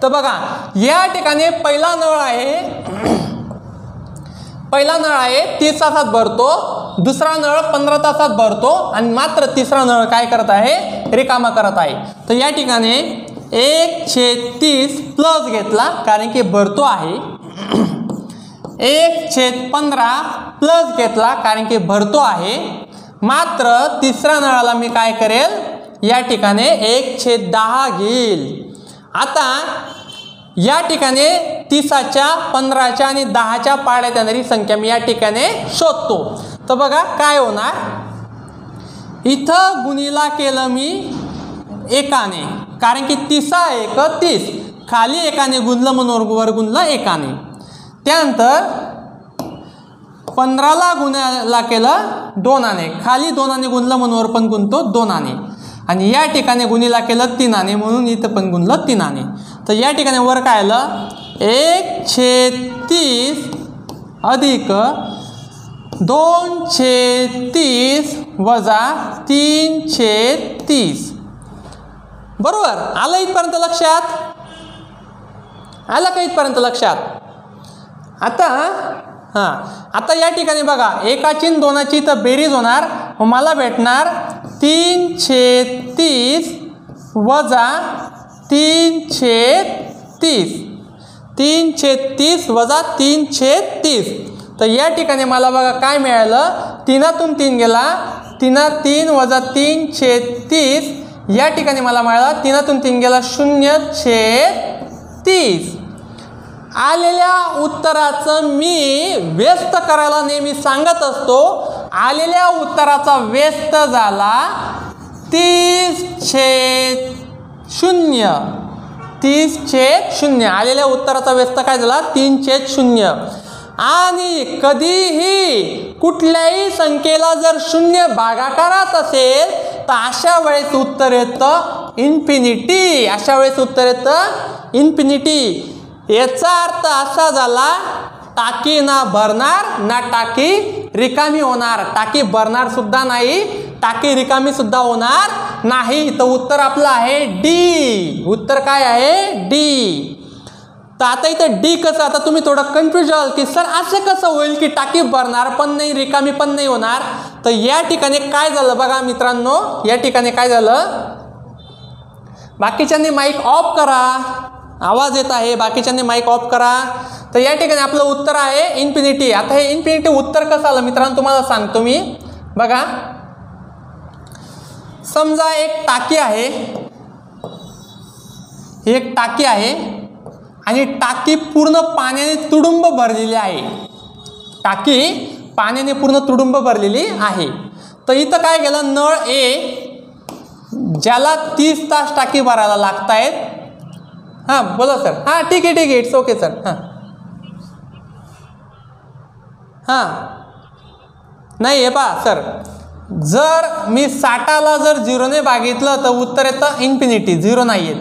तर बघा, या ठिकाणी पहिला नळ आहे 30 तासात भरतो, दुसरा नळ 15 तासात भरतो आणि मात्र तिसरा नळ काय करत आहे? रिकामा करत आहे. तर या ठिकाणी 1/30 प्लस घेतला कारण की भरतो आहे, 1/15 प्लस घेतला कारण की भरतो आहे, मात्र तिसऱ्या नळाला मी काय करेल? या ठिकाणी 1/10 घेईल. आता या ठिकाणी 30च्या 15च्या आणि 10च्या पाड्यात येणारी संख्या मी या ठिकाणी शोधतो. तर बघा काय होणार, इथं गुणिला केलं मी एकाने कारण की 30 30, खाली एकाने गुणलं म्हणून वर गुणलं एकाने. त्यानंतर 15ला गुणाला केलं 2 खाली 2 गुणलं म्हणून वर पण गुणतो 2 आणि या ठिकाणी गुणिला केलं 3 म्हणून इथं पण गुणलं 3. तर या ठिकाणी वर काय आलं? 1/30 अधिक 2/30 वजा 3/30. बरोबर आलं इथपर्यंत लक्षात? आलं का इथपर्यंत लक्षात? आता या ठिकाणी बघा, एकाची आणि दोनाची तर बेरीज होणार, मला भेटणार 3/30 वजा 3/30, 3/30 वजा 3/30. तर या ठिकाणी मला बघा काय मिळालं, 3तून 3 गेला, 3 वजा 3/30. या ठिकाणी मला मिळाला 3तून 3 गेला 0/30. आलेल्या उत्तराचं मी व्यस्त करायला नेहमी सांगत असतो. आलेल्या उत्तराचा व्यस्त झाला 30/0. 30/0 आलेल्या उत्तराचा व्यस्त काय झाला? 3/0. आणि कधीही कुठल्याही संख्येला जर 0 भागाकारात असेल तर अशा वेळेस उत्तर येतं इन्फिनिटी. अशा वेळेस उत्तर येतं इन्फिनिटी. याचा अर्थ असा झाला, टाकी ना भरणार ना टाकी रिकामी होणार. टाकी भरणार सुद्धा नाही, टाकी रिकामी सुद्धा होणार नाही. तर उत्तर आपलं आहे डी. उत्तर काय आहे? डी. तर आता इथं डी कसं, आता तुम्ही थोडं कन्फ्युज व्हाल की सर असं कसं होईल की टाकी भरणार पण नाही रिकामी पण नाही होणार. तर या ठिकाणी काय झालं बघा मित्रांनो, या ठिकाणी काय झालं, बाकीच्यांनी माईक ऑफ करा, आवाज येत आहे, बाकीच्यांनी माईक ऑफ करा. तर या ठिकाणी आपलं उत्तर आहे इन्फिनिटी. आता हे इन्फिनिटी उत्तर कसं आलं मित्रांनो तुम्हाला सांगतो मी. बघा, समजा एक टाकी आहे, एक टाकी आहे आणि टाकी पूर्ण पाण्याने तुडुंब भरलेली आहे. टाकी पाण्याने पूर्ण तुडुंब भरलेली आहे. तर इथं काय केलं, नळ ए ज्याला 30 तास टाकी भरायला लागत आहेत. हां बोला सर. हां ठीक आहे इट्स ओके सर. हां नाही हे पहा सर, जर मी 60ला जर 0ने भागितलं तर उत्तर येतं इन्फिनिटी, 0 नाही येत.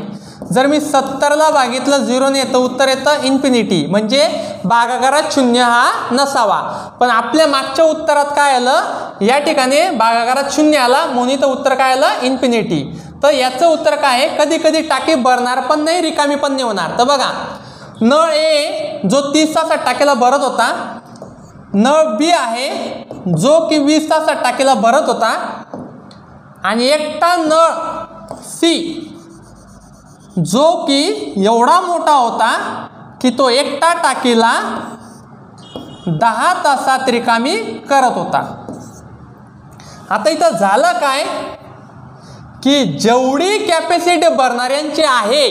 जर मी 70ला भागितलं 0ने तर उत्तर येतं इन्फिनिटी, म्हणजे भागाकारात 0 हा नसावा. पण आपल्या मागच्या उत्तरात काय आलं, या ठिकाणी भागाकारात 0 आला म्हणून इथं उत्तर काय आलं इन्फिनिटी. तर याचं उत्तर काय आहे, कधी कधी टाकी भरणार पण नाही रिकामी पण नाही होणार. तर बघा, नळ ए जो 30 तासात टाकीला भरत होता, नळ बी आहे जो की 20 तासात टाकीला भरत होता, आणि एकटा नळ सी जो की एवढा मोठा होता की तो एकटा टाकीला 10 तासात रिकामी करत होता. आता इथं झालं काय की जेवढी कॅपॅसिटी भरणाऱ्यांची आहे,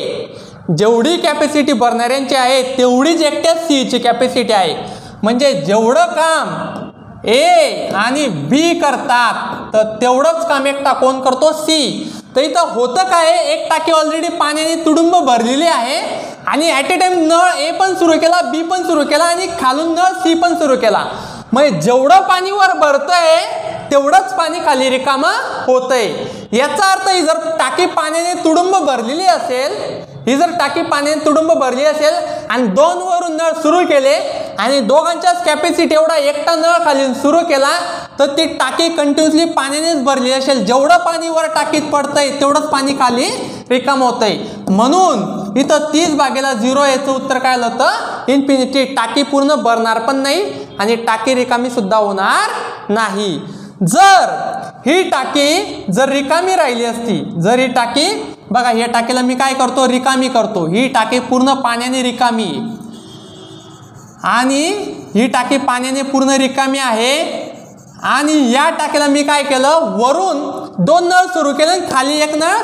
जेवढी कॅपॅसिटी भरणाऱ्यांची आहे तेवढीच एकट्या सीची कॅपॅसिटी आहे. म्हणजे जेवढं काम ए आणि बी करतात तर तेवढंच काम एकटा कोण करतो, सी. तर इथं होतं काय, एक टाकी ऑलरेडी पाण्याने तुडुंब भरलेली आहे आणि ॲट ए टाइम नळ ए पण सुरू केला, बी पण सुरू केला आणि खालून नळ सी पण सुरू केला. मग जेवढं पाणी वर भरतंय तेवढंच पाणी खाली रिकामं होतंय. याचा अर्थ ही जर टाकी पाण्याने तुडुंब भरलेली असेल, ही जर टाकी पाण्याने तुडुंब भरली असेल आणि दोन वरून नळ सुरू केले आणि दोघांच्याच कॅपॅसिटी एवढा एकटा नळ खाली सुरू केला तर ती टाकी कंटिन्युअसली पाण्यानेच भरली असेल. जेवढं पाणी वर टाकीत पडतंय तेवढंच पाणी खाली रिकाम होतंय. म्हणून इथं 30/0 याचं उत्तर काय होतं, इन्फिनिटी. टाकी पूर्ण भरणार पण नाही आणि टाकी रिकामी सुद्धा होणार नाही. जर ही टाकी जर रिकामी राहिली असती, जर ही टाकी बघा, या टाकीला मी काय करतो, रिकामी करतो. ही टाकी पूर्ण पाण्याने रिकामी आणि ही टाकी पाण्याने पूर्ण रिकामी आहे आणि या टाकीला मी काय केलं, वरून दोन नळ सुरू केले आणि खाली एक नळ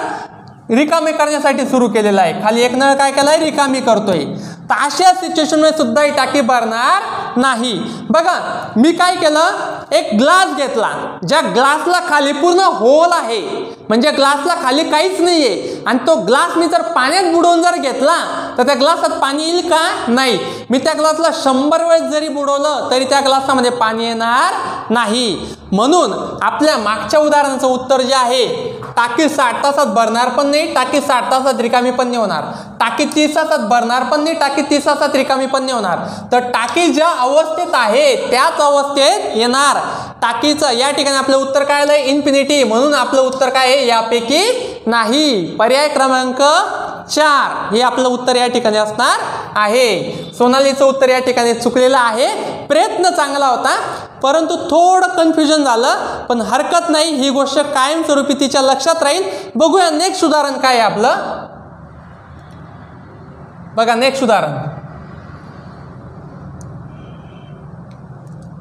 रिकामी करण्यासाठी सुरू केलेला आहे. खाली एक नळ काय केलाय, रिकामी करतोय. तर अशा सिच्युएशन मध्ये सुद्धा ही टाकी भरणार नाही. बघा मी काय केलं, एक ग्लास घेतला, ज्या ग्लासला खाली पूर्ण होल आहे, म्हणजे ग्लासला खाली काहीच नाहीये आणि तो ग्लास मी जर पाण्यात बुडवून जर घेतला तर त्या ग्लासात पाणी येईल का, नाही. मी त्या ग्लासला 100 वेळेस जरी बुडवलं तरी त्या ग्लासामध्ये पाणी येणार नाही. म्हणून आपल्या मागच्या उदाहरणाचं उत्तर जे आहे, टाकी 60 तासात भरणार पण नाही, टाकी 60 तासात रिकामी पण नाही होणार. टाकी 30 तासात भरणार पण नाही, टाकी 30 तासात रिकामी पण नाही होणार. तर टाकी ज्या अवस्थेत आहे त्याच अवस्थेत येणार. टाकीचं या ठिकाणी आपलं उत्तर काय आलंय, इन्फिनिटी. म्हणून आपलं उत्तर काय आहे, यापैकी नाही. पर्याय क्रमांक 4 हे आपलं उत्तर या ठिकाणी असणार आहे. सोनालीचं उत्तर या ठिकाणी चुकलेलं आहे. प्रयत्न चांगला होता परंतु थोडं कन्फ्युजन झालं, पण हरकत नाही, ही गोष्ट कायमस्वरूपी तिच्या लक्षात राहील. बघूया नेक्स्ट उदाहरण काय आहे आपलं. बघा नेक्स्ट उदाहरण,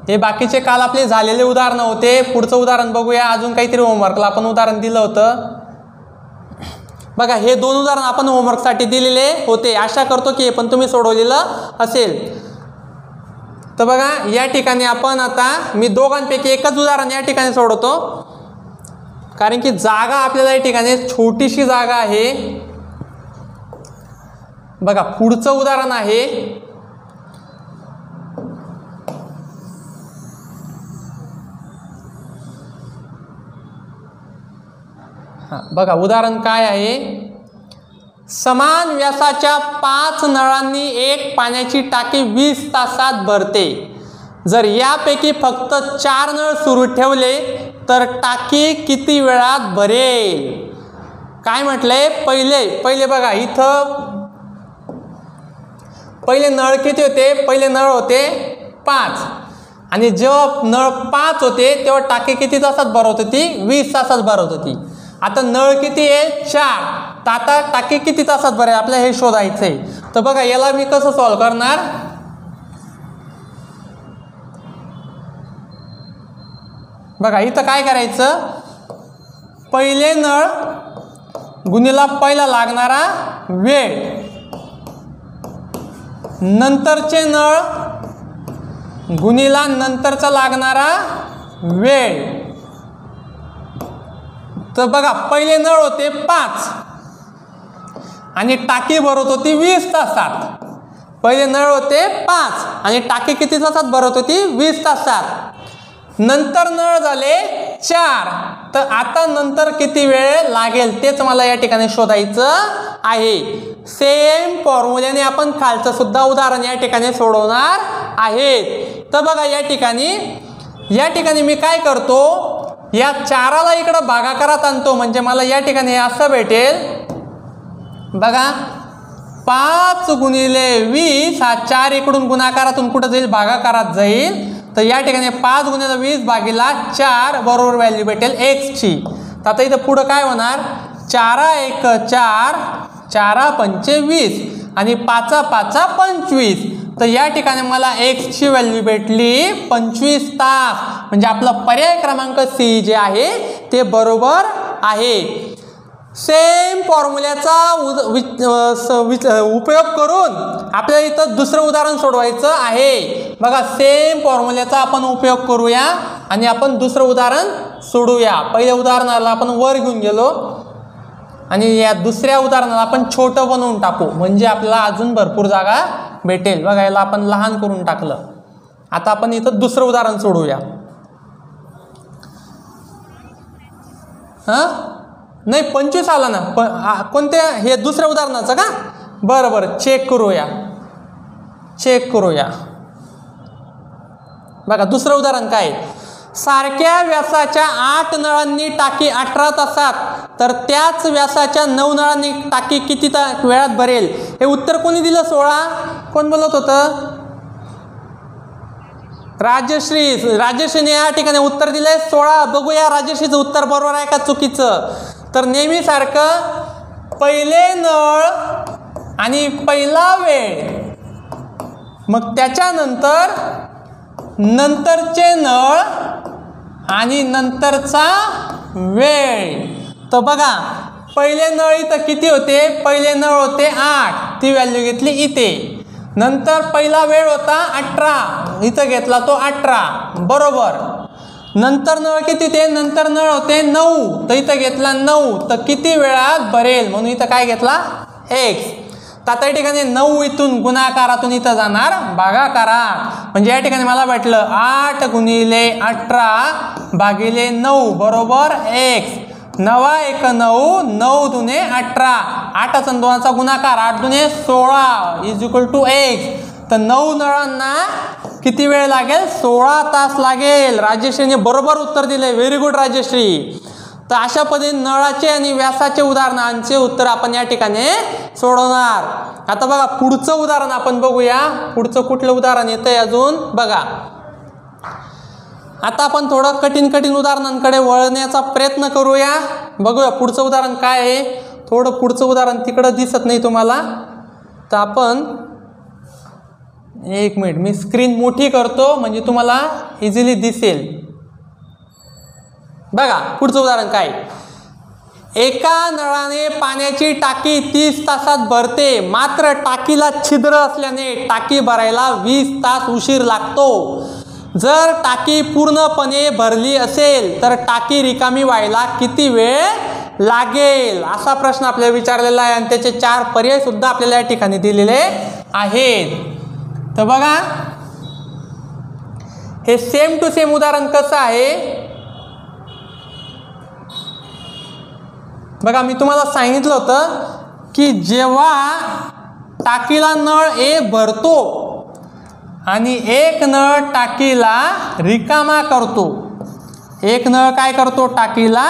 हे बाकीचे काल आपले झालेले उदाहरण होते. पुढचं उदाहरण बघूया. अजून काहीतरी होमवर्कला आपण उदाहरण दिलं होतं. बघा हे दोन उदाहरण आपण होमवर्कसाठी दिलेले होते. आशा करतो की हे पण तुम्ही सोडवलेलं असेल. तर बघा या ठिकाणी आपण आता मी दोघांपैकी एकच उदाहरण या ठिकाणी सोडवतो, कारण की जागा आपल्याला या ठिकाणी छोटीशी जागा आहे. बघा पुढचं उदाहरण आहे, बघा उदाहरण काय आहे, समान व्यासाच्या 5 नळांनी एक पाण्याची टाकी 20 तासात भरते. जर यापैकी फक्त 4 नळ सुरू ठेवले तर टाकी किती वेळात भरेल. काय म्हटलंय, पहिले बघा इथं पहिले नळ किती होते, पहिले नळ होते 5 आणि जेव्हा नळ 5 होते तेव्हा टाकी किती तासात भरत होती, 20 तासात भरत होती. आता नळ किती आहे, 4, तर आता टाकी किती तासात भरेल आपल्याला हे शोधायचं आहे. तर बघा याला मी कसं सॉल्व करणार, बघा इथं काय करायचं, पहिले नळ गुणिला पहिला लागणारा वेळ, नंतरचे नळ गुणिला नंतरचा लागणारा वेळ. तर बघा पहिले नळ होते 5 आणि टाकी भरत होती 20 तासात. पहिले नळ होते 5 आणि टाकी किती तासात भरत होती, 20 तासात. नंतर नळ झाले 4, तर आता नंतर किती वेळ लागेल तेच मला या ठिकाणी शोधायचं आहे. सेम फॉर्म्युल्याने आपण खालचं सुद्धा उदाहरण या ठिकाणी सोडवणार आहेत. तर बघा या ठिकाणी मी काय करतो, या 4ला इकडं भागाकारात आणतो, म्हणजे मला या ठिकाणी असं भेटेल. बघा 5 गुणिले 20 हा 4 इकडून गुणाकारातून कुठं जाईल, भागाकारात जाईल. तर या ठिकाणी 5 गुणिले 20 भागिला 4 बरोबर व्हॅल्यू भेटेल x ची. तर आता इथं पुढं काय होणार, 4 1 4, 4 5 20 आणि 5 5 25. तर या ठिकाणी मला x ची व्हॅल्यू भेटली 25 तास. म्हणजे आपला पर्याय क्रमांक सी जे आहे ते बरोबर आहे. सेम फॉर्म्युल्याचा उपयोग करून आपल्याला इथं दुसरं उदाहरण सोडवायचं आहे. बघा सेम फॉर्म्युल्याचा आपण उपयोग करूया आणि आपण दुसरं उदाहरण सोडूया. पहिल्या उदाहरणाला आपण वर घेऊन गेलो आणि या दुसऱ्या उदाहरणाला आपण छोटं बनवून टाकू, म्हणजे आपल्याला अजून भरपूर जागा भेटेल. बघा, याला आपण लहान करून टाकलं. आता आपण इथं दुसरं उदाहरण सोडूया. नाही 25 आला ना, कोणत्या, हे दुसऱ्या उदाहरणाचं का? बरं बरं, चेक करूया. बघा दुसरं उदाहरण काय, सारख्या व्यासाच्या 8 नळांनी टाकी 18 तासात तर त्याच व्यासाच्या 9 नळांनी टाकी किती वेळात भरेल? हे उत्तर कोणी दिलं? 16. कोण बोलत होतं? राजश्रीने या ठिकाणी उत्तर दिलंय 16. बघूया राजश्रीचं उत्तर बरोबर आहे का चुकीचं. तर नेहमीसारखं पहिले नळ आणि पहिला वेळ, मग त्याच्यानंतर नंतरचे नळ आणि नंतरचा वेळ. तर बघा, पहिले नळ इथं किती होते? पहिले नळ होते 8, ती व्हॅल्यू घेतली इथे. नंतर पहिला वेळ होता 18, इथं घेतला तो 18, बरोबर. नंतर नळ किती ते? नंतर नळ होते 9, तर इथं घेतला 9. तर किती वेळात भरेल म्हणून इथं काय घेतला? x. तर आता या ठिकाणी 9 इथून गुणाकारातून इथं जाणार भागाकारात, म्हणजे या ठिकाणी मला भेटलं 8 गुणिले 18 भागिले 9 बरोबर x. 9 1 9, 9 दुने 18, 8 आणि 2चा गुणाकार 8 दुने 16 इज इक्वल टू x. तर 9 नळांना किती वेळ लागेल? 16 तास लागेल. राजश्रीने बरोबर उत्तर दिले. Very good Rajshree. तर अशा पद्धतीने नळाचे आणि व्यासाचे उदाहरणांचे उत्तर आपण या ठिकाणी सोडवणार. आता बघा पुढचं उदाहरण आपण बघूया. पुढचं कुठलं उदाहरण येतंय अजून बघा. आता आपण थोडं कठीण उदाहरणांकडे वळण्याचा प्रयत्न करूया. बघूया पुढचं उदाहरण काय आहे. थोडं पुढचं उदाहरण तिकडं दिसत नाही तुम्हाला, तर आपण एक मिनिट मी स्क्रीन मोठी करतो म्हणजे तुम्हाला इझिली दिसेल. बघा पुढचं उदाहरण काय. एका नळाने पाण्याची टाकी 30 तासात भरते, मात्र टाकीला छिद्र असल्याने टाकी भरायला 20 तास उशीर लागतो. जर टाकी पूर्णपणे भरली असेल तर टाकी रिकामी व्हायला किती वेळ लागेल? असा प्रश्न आपल्याला विचारलेला आहे आणि त्याचे 4 पर्याय सुद्धा आपल्याला या ठिकाणी दिलेले आहेत. तर बघा हे सेम टू सेम उदाहरण कसं आहे. बघा मी तुम्हाला सांगितलं होतं की जेव्हा टाकीला नळ A भरतो आणि एक नळ टाकीला रिकामा करतो, एक नळ काय करतो? टाकीला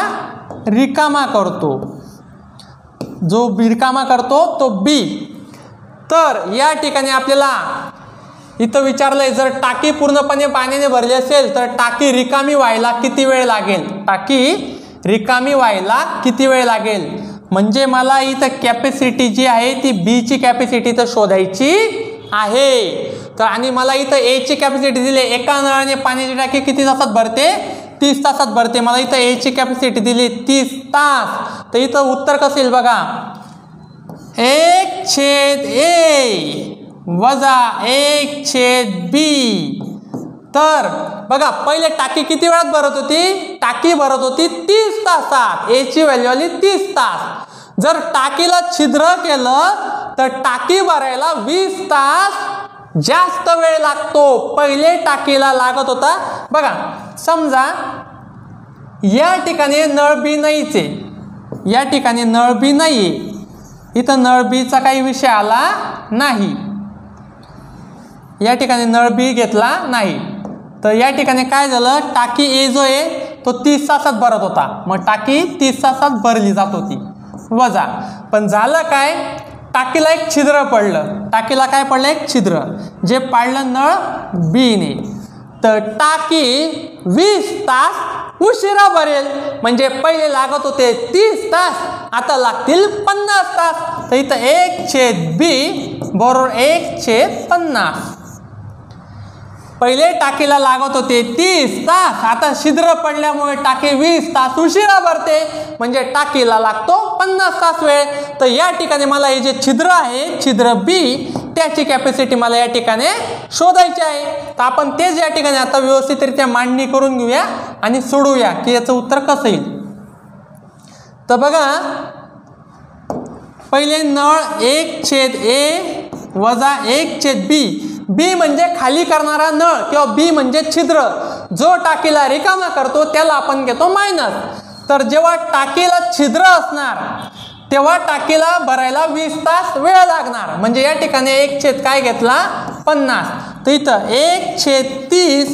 रिकामा करतो. जो रिकामा करतो तो B. तर या ठिकाणी आपल्याला इथं विचारलंय जर टाकी पूर्णपणे पाण्याने भरली असेल तर टाकी रिकामी व्हायला किती वेळ लागेल? टाकी रिकामी व्हायला किती वेळ लागेल? म्हणजे मला इथं कॅपॅसिटी जी आहे ती B ची कॅपॅसिटी तर शोधायची आहे. तर आणि मला इथं A ची कॅपॅसिटी दिली. एका नळाने पाण्याची टाकी किती तासात भरते? 30 तासात भरते. मला इथं A ची कॅपॅसिटी दिली 30 तास. तर इथं उत्तर कसं येईल बघा. 1/A वजा 1/B. तर बघा पहिले टाकी किती वेळात भरत होती? टाकी भरत होती 30 तासात. A ची व्हॅल्यू आली 30 तास. जर टाकीला छिद्र केलं तर टाकी भरायला 20 तास जास्त वेळ लागतो. पहिले टाकीला लागत होता बघा. समजा या ठिकाणी नळ B नाहीच आहे, या ठिकाणी नळ B नाहीये, इथं नळ B चा काही विषय आला नाही, या ठिकाणी नळ B घेतला नाही. तर या ठिकाणी काय झालं? टाकी A जो आहे तो 30 तासात भरत होता, मग टाकी 30 तासात भरली जात होती वजा. पण झालं काय? टाकीला एक छिद्र पडलं. टाकीला काय पडलं? एक छिद्र जे पाडलं नळ B ने. तर टाकी 20 तास उशिरा भरेल. म्हणजे पहिले लागत होते 30 तास, आता लागतील 50 तास. तर इथं 1/B बरोबर 1/50. पहिले टाकीला लागत होते 30 तास, आता छिद्र पडल्यामुळे टाकी 20 तास उशिरा भरते, म्हणजे टाकीला लागतो 50 तास वेळ. तर या ठिकाणी मला हे जे छिद्र आहे छिद्र B त्याची कॅपॅसिटी मला या ठिकाणी शोधायची आहे. तर आपण तेच या ठिकाणी आता व्यवस्थितरित्या मांडणी करून घेऊया आणि सोडवूया की याचं उत्तर कसं येईल. तर बघा, पहिले नळ 1/a वजा 1/b. बी म्हणजे खाली करणारा नळ किंवा बी म्हणजे छिद्र. जो टाकीला रिकामा करतो त्याला आपण घेतो मायनस. तर जेव्हा टाकीला छिद्र असणार तेव्हा टाकीला भरायला 20 तास वेळ लागणार. म्हणजे या ठिकाणी 1 काय घेतला 50. तर इथं 1/30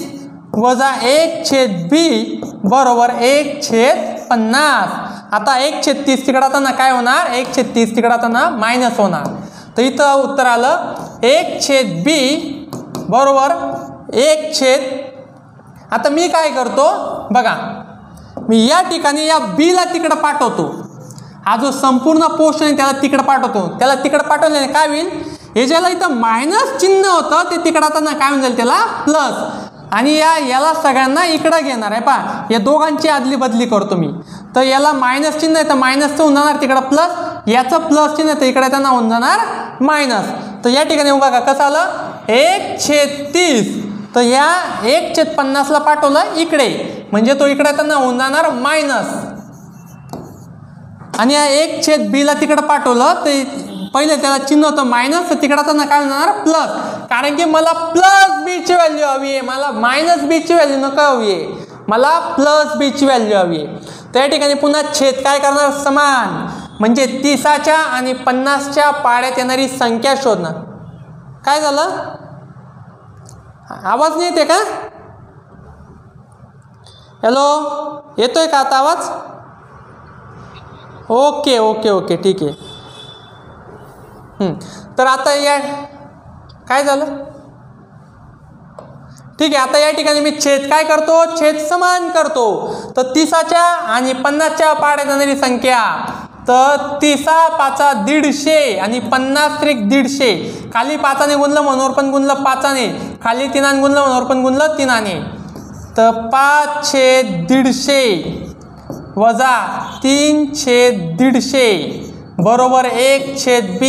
वजा 1/b बरोबर 1/50. आता 1/30 तिकडे आता काय होणार, 1/30 तिकडे आता मायनस होणार. तर इथं उत्तर आलं 1/b बरोबर 1/. आता मी काय करतो बघा, मी या ठिकाणी या बीला तिकडे पाठवतो. हा जो संपूर्ण पोर्शन आहे त्याला तिकडे पाठवतो. त्याला तिकडे पाठवल्याने काय होईल, हे ज्याला इथं मायनस चिन्ह होतं ते तिकडे आता काय होऊन जाईल त्याला प्लस. आणि याला सगळ्यांना इकडे घेणार आहे. पहा, या दोघांची आदली बदली करतो मी. तर याला मायनस चिन्ह आहे तर मायनसचं होऊन जाणार तिकडं प्लस, याचं प्लस चिन्ह तर इकडे त्यांना होऊन जाणार मायनस. तर या ठिकाणी बघा कसं आलं 1/30. तर या 1/50 ला पाठवलं इकडे म्हणजे तो इकडे त्यांना होऊन जाणार मायनस. आणि या 1/b ला तिकडे पाठवलं तर पहिले त्याला चिन्ह होतं मायनस, तर तिकडे त्यांना काय होणार प्लस. कारण की मला प्लस बी ची व्हॅल्यू हवी आहे, मला मायनस बी ची व्हॅल्यू नको हवी आहे, मला प्लस बी ची व्हॅल्यू हवी आहे. त्या ठिकाणी पुन्हा छेद काय करणार समान. म्हणजे 30च्या आणि 50च्या पाड्यात येणारी संख्या शोधणार. काय झालं, आवाज नाही येते का? हॅलो, येतोय का आता आवाज? ओके ओके ओके ठीक आहे. तर आता या काय झालं, ठीक आहे. आता या ठिकाणी मी छेद काय करतो, छेद समान करतो. तर 30च्या आणि 50च्या पाड्यात येणारी संख्या, तर 30 5 150 आणि 50 त्रिक 150. खाली 5 गुणलं म्हणून पण गुणलं 5, खाली 3 गुणलं म्हणून पण गुणलं 3. तर 5/150 वजा 3/150 बरोबर 1/b.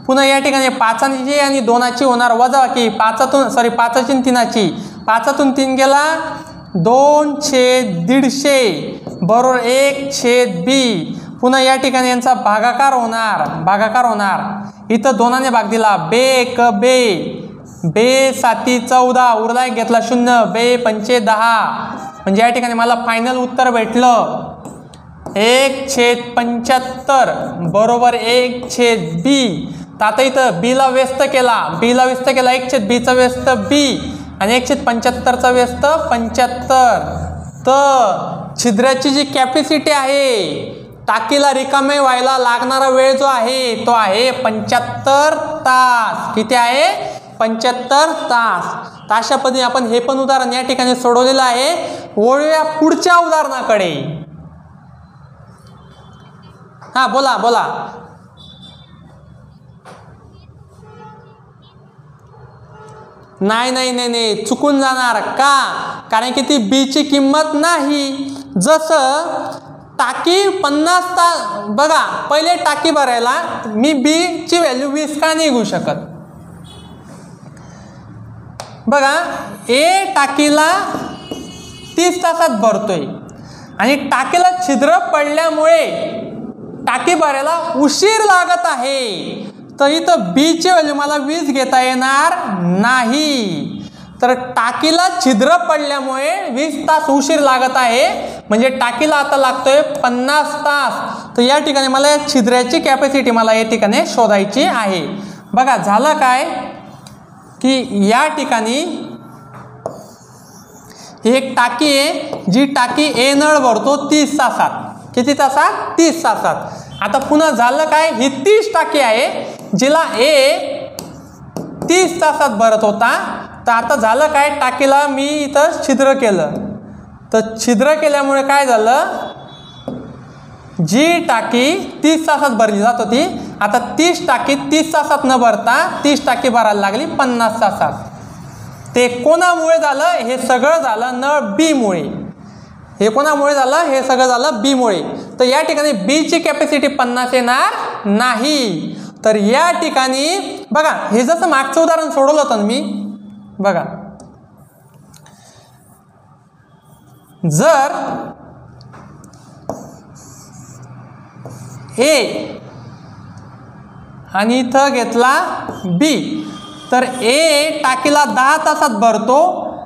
पुन्हा या ठिकाणी 5ची आणि 2ची होणार वजा की 5ची 3ची. 5तून 3 गेला 2/150 बरोबर 1/b. पुन्हा या ठिकाणी यांचा भागाकार होणार. इथं 2ने भाग दिला, बे 1 बे, बे 7 14 उरला एक घेतला 0, बे 5 10. म्हणजे या ठिकाणी मला फायनल उत्तर भेटलं 1/75 बरोबर 1/b. तर आता इथं बीला व्यस्त केला, 1/bचा व्यस्त बी आणि 1/75चा व्यस्त 75. तर छिद्राची जी कॅपॅसिटी आहे, टाकीला रिकामे व्हायला लागणारा वेळ जो आहे तो आहे 75 तास. किती आहे 75 तास. तर अशा पद्धतीने आपण हे पण उदाहरण या ठिकाणी सोडवलेलं आहे. वळूया पुढच्या उदाहरणाकडे. हा बोला बोला. नाही चुकून जाणार का, कारण की ती बी ची किंमत नाही. जसं टाकी 50 तास बघा, पहिले टाकी भरायला मी बी ची व्हॅल्यू 20 का नाही घेऊ शकत. बघा, ए टाकीला 30 तासात भरतोय आणि टाकीला छिद्र पडल्यामुळे टाकी भरायला उशीर लागत आहे. तर इथं बी ची व्हॅल्यू मला 20 घेता येणार नाही. तर टाकीला छिद्र पडल्यामुळे 20 तास उशीर लागत आहे. म्हणजे टाकीला आता लागतोय 50 तास. तर या ठिकाणी मला या छिद्राची कॅपॅसिटी मला या ठिकाणी शोधायची आहे. बघा झालं काय की या ठिकाणी ही एक टाकी आहे, जी टाकी ए नळ भरतो 30 तासात. किती तासात 30 तासात. आता पुन्हा झालं काय, ही 30 टाकी आहे जिला ए 30 तासात भरत होता. तर आता झालं काय, टाकीला मी इथं छिद्र केलं. तर छिद्र केल्यामुळे काय झालं, जी टाकी 30 तासात भरली जात होती आता 30 टाकी 30 तासात न भरता 30 टाकी भरायला लागली 50 तासात. ते कोणामुळे झालं, हे सगळं झालं नळ बी मुळे. हे कोणामुळे झालं, हे सगळं झालं बी मुळे. तर या ठिकाणी बी ची कॅपॅसिटी 50 येणार नाही. तर या ठिकाणी बघा हे जसं मागचं उदाहरण सोडवलं होतं मी, बघा जर ए आणि इथं घेतला बी, तर ए टाकीला 10 तासात भरतो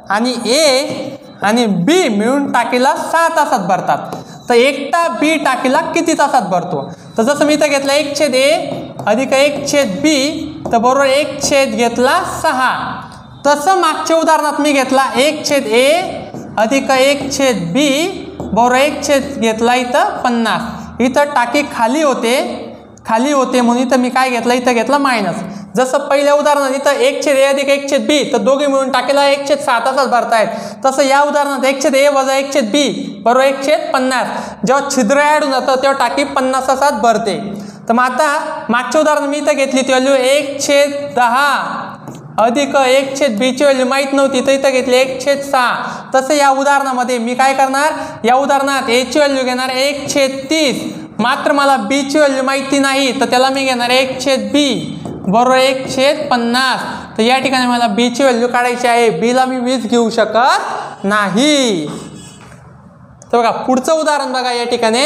आणि ए आणि बी मिळून टाकीला 6 तासात भरतात. तर एकटा बी टाकीला किती तासात भरतो? तर जसं मी इथं घेतलं 1/a अधिक 1/b, तर बरोबर 1/ घेतला 6. तसं मागच्या उदाहरणात मी घेतला 1/a अधिक 1/b बरोबर 1/ घेतला इथं 50. इथं टाकी खाली होते म्हणून इथं मी काय घेतलं, इथं घेतलं मायनस. जसं पहिल्या उदाहरणात इथं 1/a अधिक 1/b, तर दोघे मिळून टाकीला 1/6 तासात भरतायत. तसं या उदाहरणात 1/a वजा 1/b बरोबर 1/50. जेव्हा छिद्र ॲड होऊन जातं तेव्हा टाकी 50 तासात भरते. तर मग आता मागच्या उदाहरण मी इथं घेतली ती व्हॅल्यू 1/10 अधिक 1/b ची व्हॅल्यू माहीत नव्हती, तर इथं घेतली 1/6. तसं या उदाहरणामध्ये मी काय करणार, या उदाहरणात a ची व्हॅल्यू घेणार 1/30. मात्र मला b ची व्हॅल्यू माहिती नाही, तर त्याला मी घेणार 1/b बरोबर 1/50. तर या ठिकाणी मला b ची व्हॅल्यू काढायची आहे. b ला मी 20 घेऊ शकत नाही. तर बघा पुढचं उदाहरण बघा, या ठिकाणी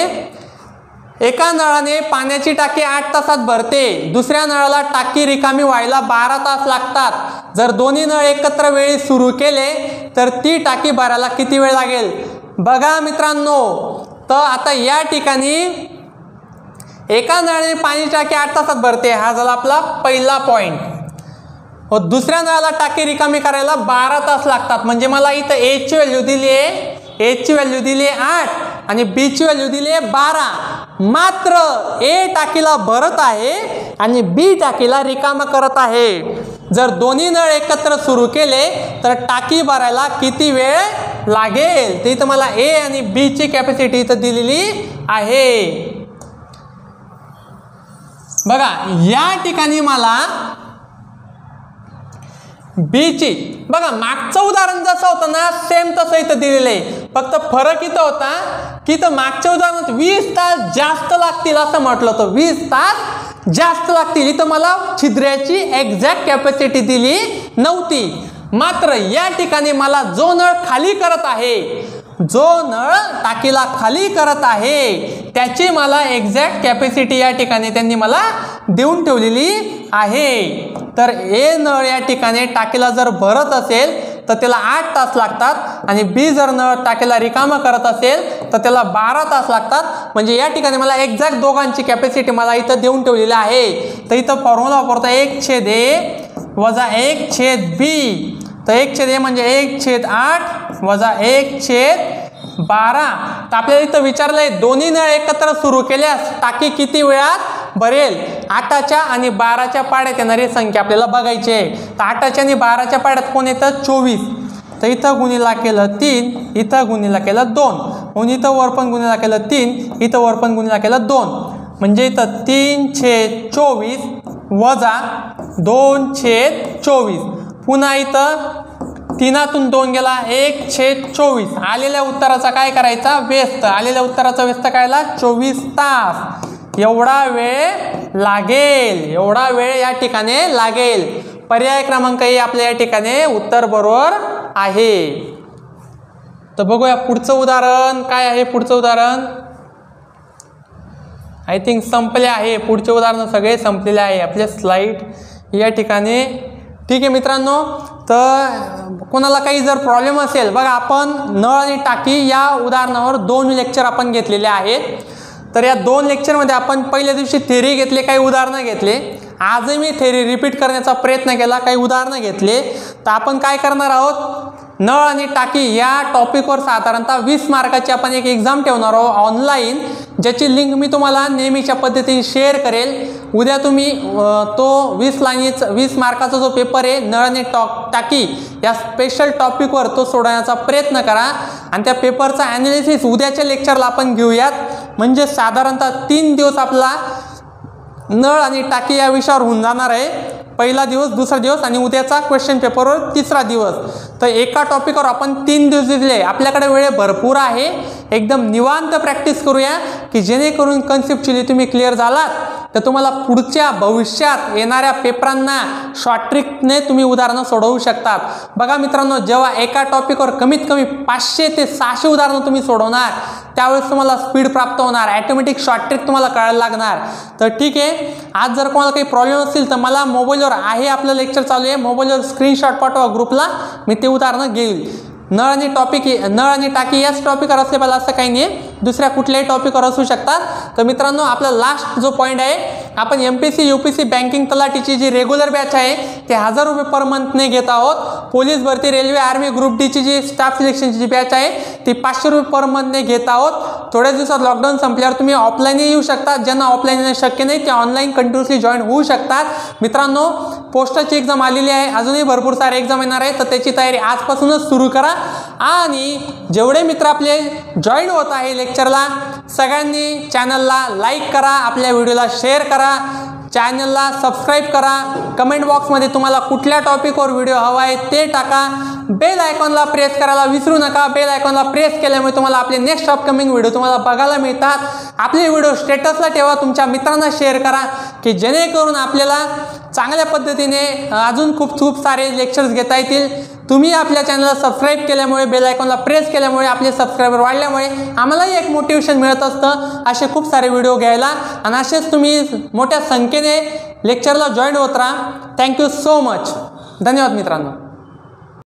एका नळाने पाण्याची टाकी 8 तासात भरते, दुसऱ्या नळाला टाकी रिकामी व्हायला 12 तास लागतात. जर दोन्ही नळ एकत्र वेळी सुरू केले तर ती टाकी भरायला किती वेळ लागेल? बघा मित्रांनो, तर आता या ठिकाणी एका नळाने पाण्याची टाकी 8 तासात भरते, हा झाला आपला पहिला पॉईंट. दुसऱ्या नळाला टाकी रिकामी करायला 12 तास लागतात. म्हणजे मला इथं ए ची व्हॅल्यू दिली आहे, ए ची व्हॅल्यू दिली आहे 8 आणि बी ची व्हॅल्यू दिली आहे 12. मात्र ए टाकीला भरत आहे आणि बी टाकीला रिकामा करत आहे. जर दोन्ही नळ एकत्र सुरू केले तर टाकी भरायला किती वेळ लागेल? ते इथं मला ए आणि बी ची कॅपॅसिटी इथं दिलेली आहे. बघा या ठिकाणी मला बीची, बघा मागचं उदाहरण जसं होतं ना सेम तसं इथं दिलेलं आहे. फक्त फरक इथं होता की इथं मागच्या उदाहरणात 20 तास जास्त लागतील असं म्हटलं होतं, 20 तास जास्त लागतील. इथं मला छिद्राची एक्झॅक्ट कॅपॅसिटी दिली नव्हती. मात्र या ठिकाणी मला जो नळ खाली करत आहे, जो नळ टाकीला खाली करत आहे त्याची मला एक्झॅक्ट कॅपॅसिटी या ठिकाणी त्यांनी मला देऊन ठेवलेली आहे. तर ए नळ या ठिकाणी टाकीला जर भरत असेल तर त्याला 8 तास लागतात आणि बी जर नळ टाकीला रिकामा करत असेल तर त्याला 12 तास लागतात. म्हणजे या ठिकाणी मला एक्झॅक्ट दोघांची कॅपॅसिटी मला इथं देऊन ठेवलेली आहे. तर इथं फॉर्म्युला वापरता 1/a वजा 1/b. तर 1/a म्हणजे 1/8 वजा 1/12. तर आपल्याला इथं विचारलंय दोन्ही नळ एकत्र सुरू केल्यास टाकी किती वेळात भरेल? 8च्या आणि 12च्या पाड्यात येणारी संख्या आपल्याला बघायची आहे. तर 8च्या आणि 12च्या पाड्यात कोण येतं? 24. तर इथं गुणिला केलं 3, इथं गुणिला केलं 2, म्हणून इथं वर पण गुणिला केलं 3, इथं वर पण गुणिला केलं 2. म्हणजे इथं 3/24 वजा 2/24. पुन्हा इथं 3तून 2 गेला 1/24. आलेल्या उत्तराचा काय करायचा? व्यस्त. आलेल्या उत्तराचा व्यस्त करायला 24 तास एवढा वेळ लागेल, एवढा वेळ या ठिकाणी लागेल. पर्याय क्रमांक ए आपल्या या ठिकाणी उत्तर बरोबर आहे. तर बघूया पुढचं उदाहरण काय आहे. पुढचं उदाहरण आय थिंक संपले आहे. पुढचे उदाहरण सगळे संपलेले आहे आपले स्लाइड या ठिकाणी. ठीक आहे मित्रांनो, तर कोणाला काही जर प्रॉब्लेम असेल, बघा आपण नळ आणि टाकी या उदाहरणावर 2 लेक्चर आपण घेतलेले आहेत. तर या 2 लेक्चरमध्ये आपण पहिल्या दिवशी थेरी घेतले, काही उदाहरणं घेतले. आजही मी थेरी रिपीट करण्याचा प्रयत्न केला, काही उदाहरणं घेतले. तर आपण काय करणार आहोत, नळ आणि टाकी या टॉपिकवर साधारणतः 20 मार्काची आपण एक एक्झाम ठेवणार आहोत ऑनलाईन, ज्याची लिंक मी तुम्हाला नेहमीच्या पद्धतीने शेअर करेल. उद्या तुम्ही तो 20 मार्काचा जो पेपर आहे नळ आणि टाकी या स्पेशल टॉपिकवर तो सोडवण्याचा प्रयत्न करा आणि त्या पेपरचा ॲनालिसिस उद्याच्या लेक्चरला आपण घेऊयात. म्हणजे साधारणतः 3 दिवस आपला नळ आणि टाकी या विषयावर होऊन जाणार आहे. पहिला दिवस, दुसरा दिवस आणि उद्याचा क्वेश्चन पेपरवर 3रा दिवस. तर एका टॉपिकवर आपण 3 दिवस दिले. आपल्याकडे वेळ भरपूर आहे, एकदम निवांत प्रॅक्टिस करूया की जेणेकरून कन्सेप्च्युअली तुम्ही क्लिअर झालात तर तुम्हाला पुढच्या भविष्यात येणाऱ्या पेपरांना शॉर्ट ट्रिकने तुम्ही उदाहरणं सोडवू शकतात। बघा मित्रांनो, जेव्हा एका टॉपिकवर कमीत कमी 500 ते 600 उदाहरणं तुम्ही सोडवणार त्यावेळेस तुम्हाला स्पीड प्राप्त होणार, ऑटोमॅटिक शॉर्ट ट्रिक तुम्हाला कळायला लागणार। तर ठीक आहे, आज जर कोणाला काही प्रॉब्लेम असतील तर मला मोबाईलवर आहे, आपलं लेक्चर चालू आहे, मोबाईलवर स्क्रीनशॉट पाठवा ग्रुपला, मी ते उदाहरणं घेईल। नळ आणि टाकी याच टॉपिकवर असले पाहिजे असं काही नाही, दुसऱ्या कुठल्याही टॉपिकवर असू शकतात। तर मित्रांनो, आपला लास्ट जो पॉईंट आहे, आपण MPSC UPSC बँकिंग तलाठीची जी रेग्युलर बॅच आहे ते 1000 रुपये पर मंथने घेत आहोत। पोलीस भरती, रेल्वे, आर्मी, ग्रुप डी ची जी स्टाफ सिलेक्शनची जी बॅच आहे ती 500 रुपये पर मंथने घेत आहोत। थोड्या दिवसात लॉकडाऊन संपल्यावर तुम्ही ऑफलाईन येऊ शकता, ज्यांना ऑफलाईन येणं शक्य नाही ते ऑनलाईन कंटिन्युअसली जॉईन होऊ शकतात। मित्रांनो, पोस्टाची एक्झाम आलेली आहे, अजूनही भरपूर सारे एक्झाम येणार आहे, तर त्याची तयारी आजपासूनच सुरू करा। आणि जेवढे मित्र आपले जॉईन होत आहे लेक्चरला, सगळ्यांनी चॅनलला लाईक करा, आपल्या व्हिडिओला शेअर करा, चॅनलला सबस्क्राईब करा, कमेंट बॉक्समध्ये तुम्हाला कुठल्या टॉपिकवर व्हिडिओ हवा आहे ते टाका, बेल आयकॉनला प्रेस करायला विसरू नका। बेल आयकॉनला प्रेस केल्यामुळे तुम्हाला आपले नेक्स्ट अपकमिंग व्हिडिओ तुम्हाला बघायला मिळतात। आपले व्हिडिओ स्टेटसला ठेवा, तुमच्या मित्रांना शेअर करा, की जेणेकरून आपल्याला चांगल्या पद्धतीने अजून खूप सारे लेक्चर्स घेता येतील। तुम्ही आपल्या चॅनलला सबस्क्राईब केल्यामुळे, बेल आयकॉनला प्रेस केल्यामुळे, आपले सबस्क्रायबर वाढल्यामुळे आम्हालाही एक मोटिवेशन मिळत असतं असे खूप सारे व्हिडिओ घ्यायला, आणि असेच तुम्ही मोठ्या संख्येने लेक्चरला जॉईन होत राहा। थँक्यू सो मच, धन्यवाद मित्रांनो।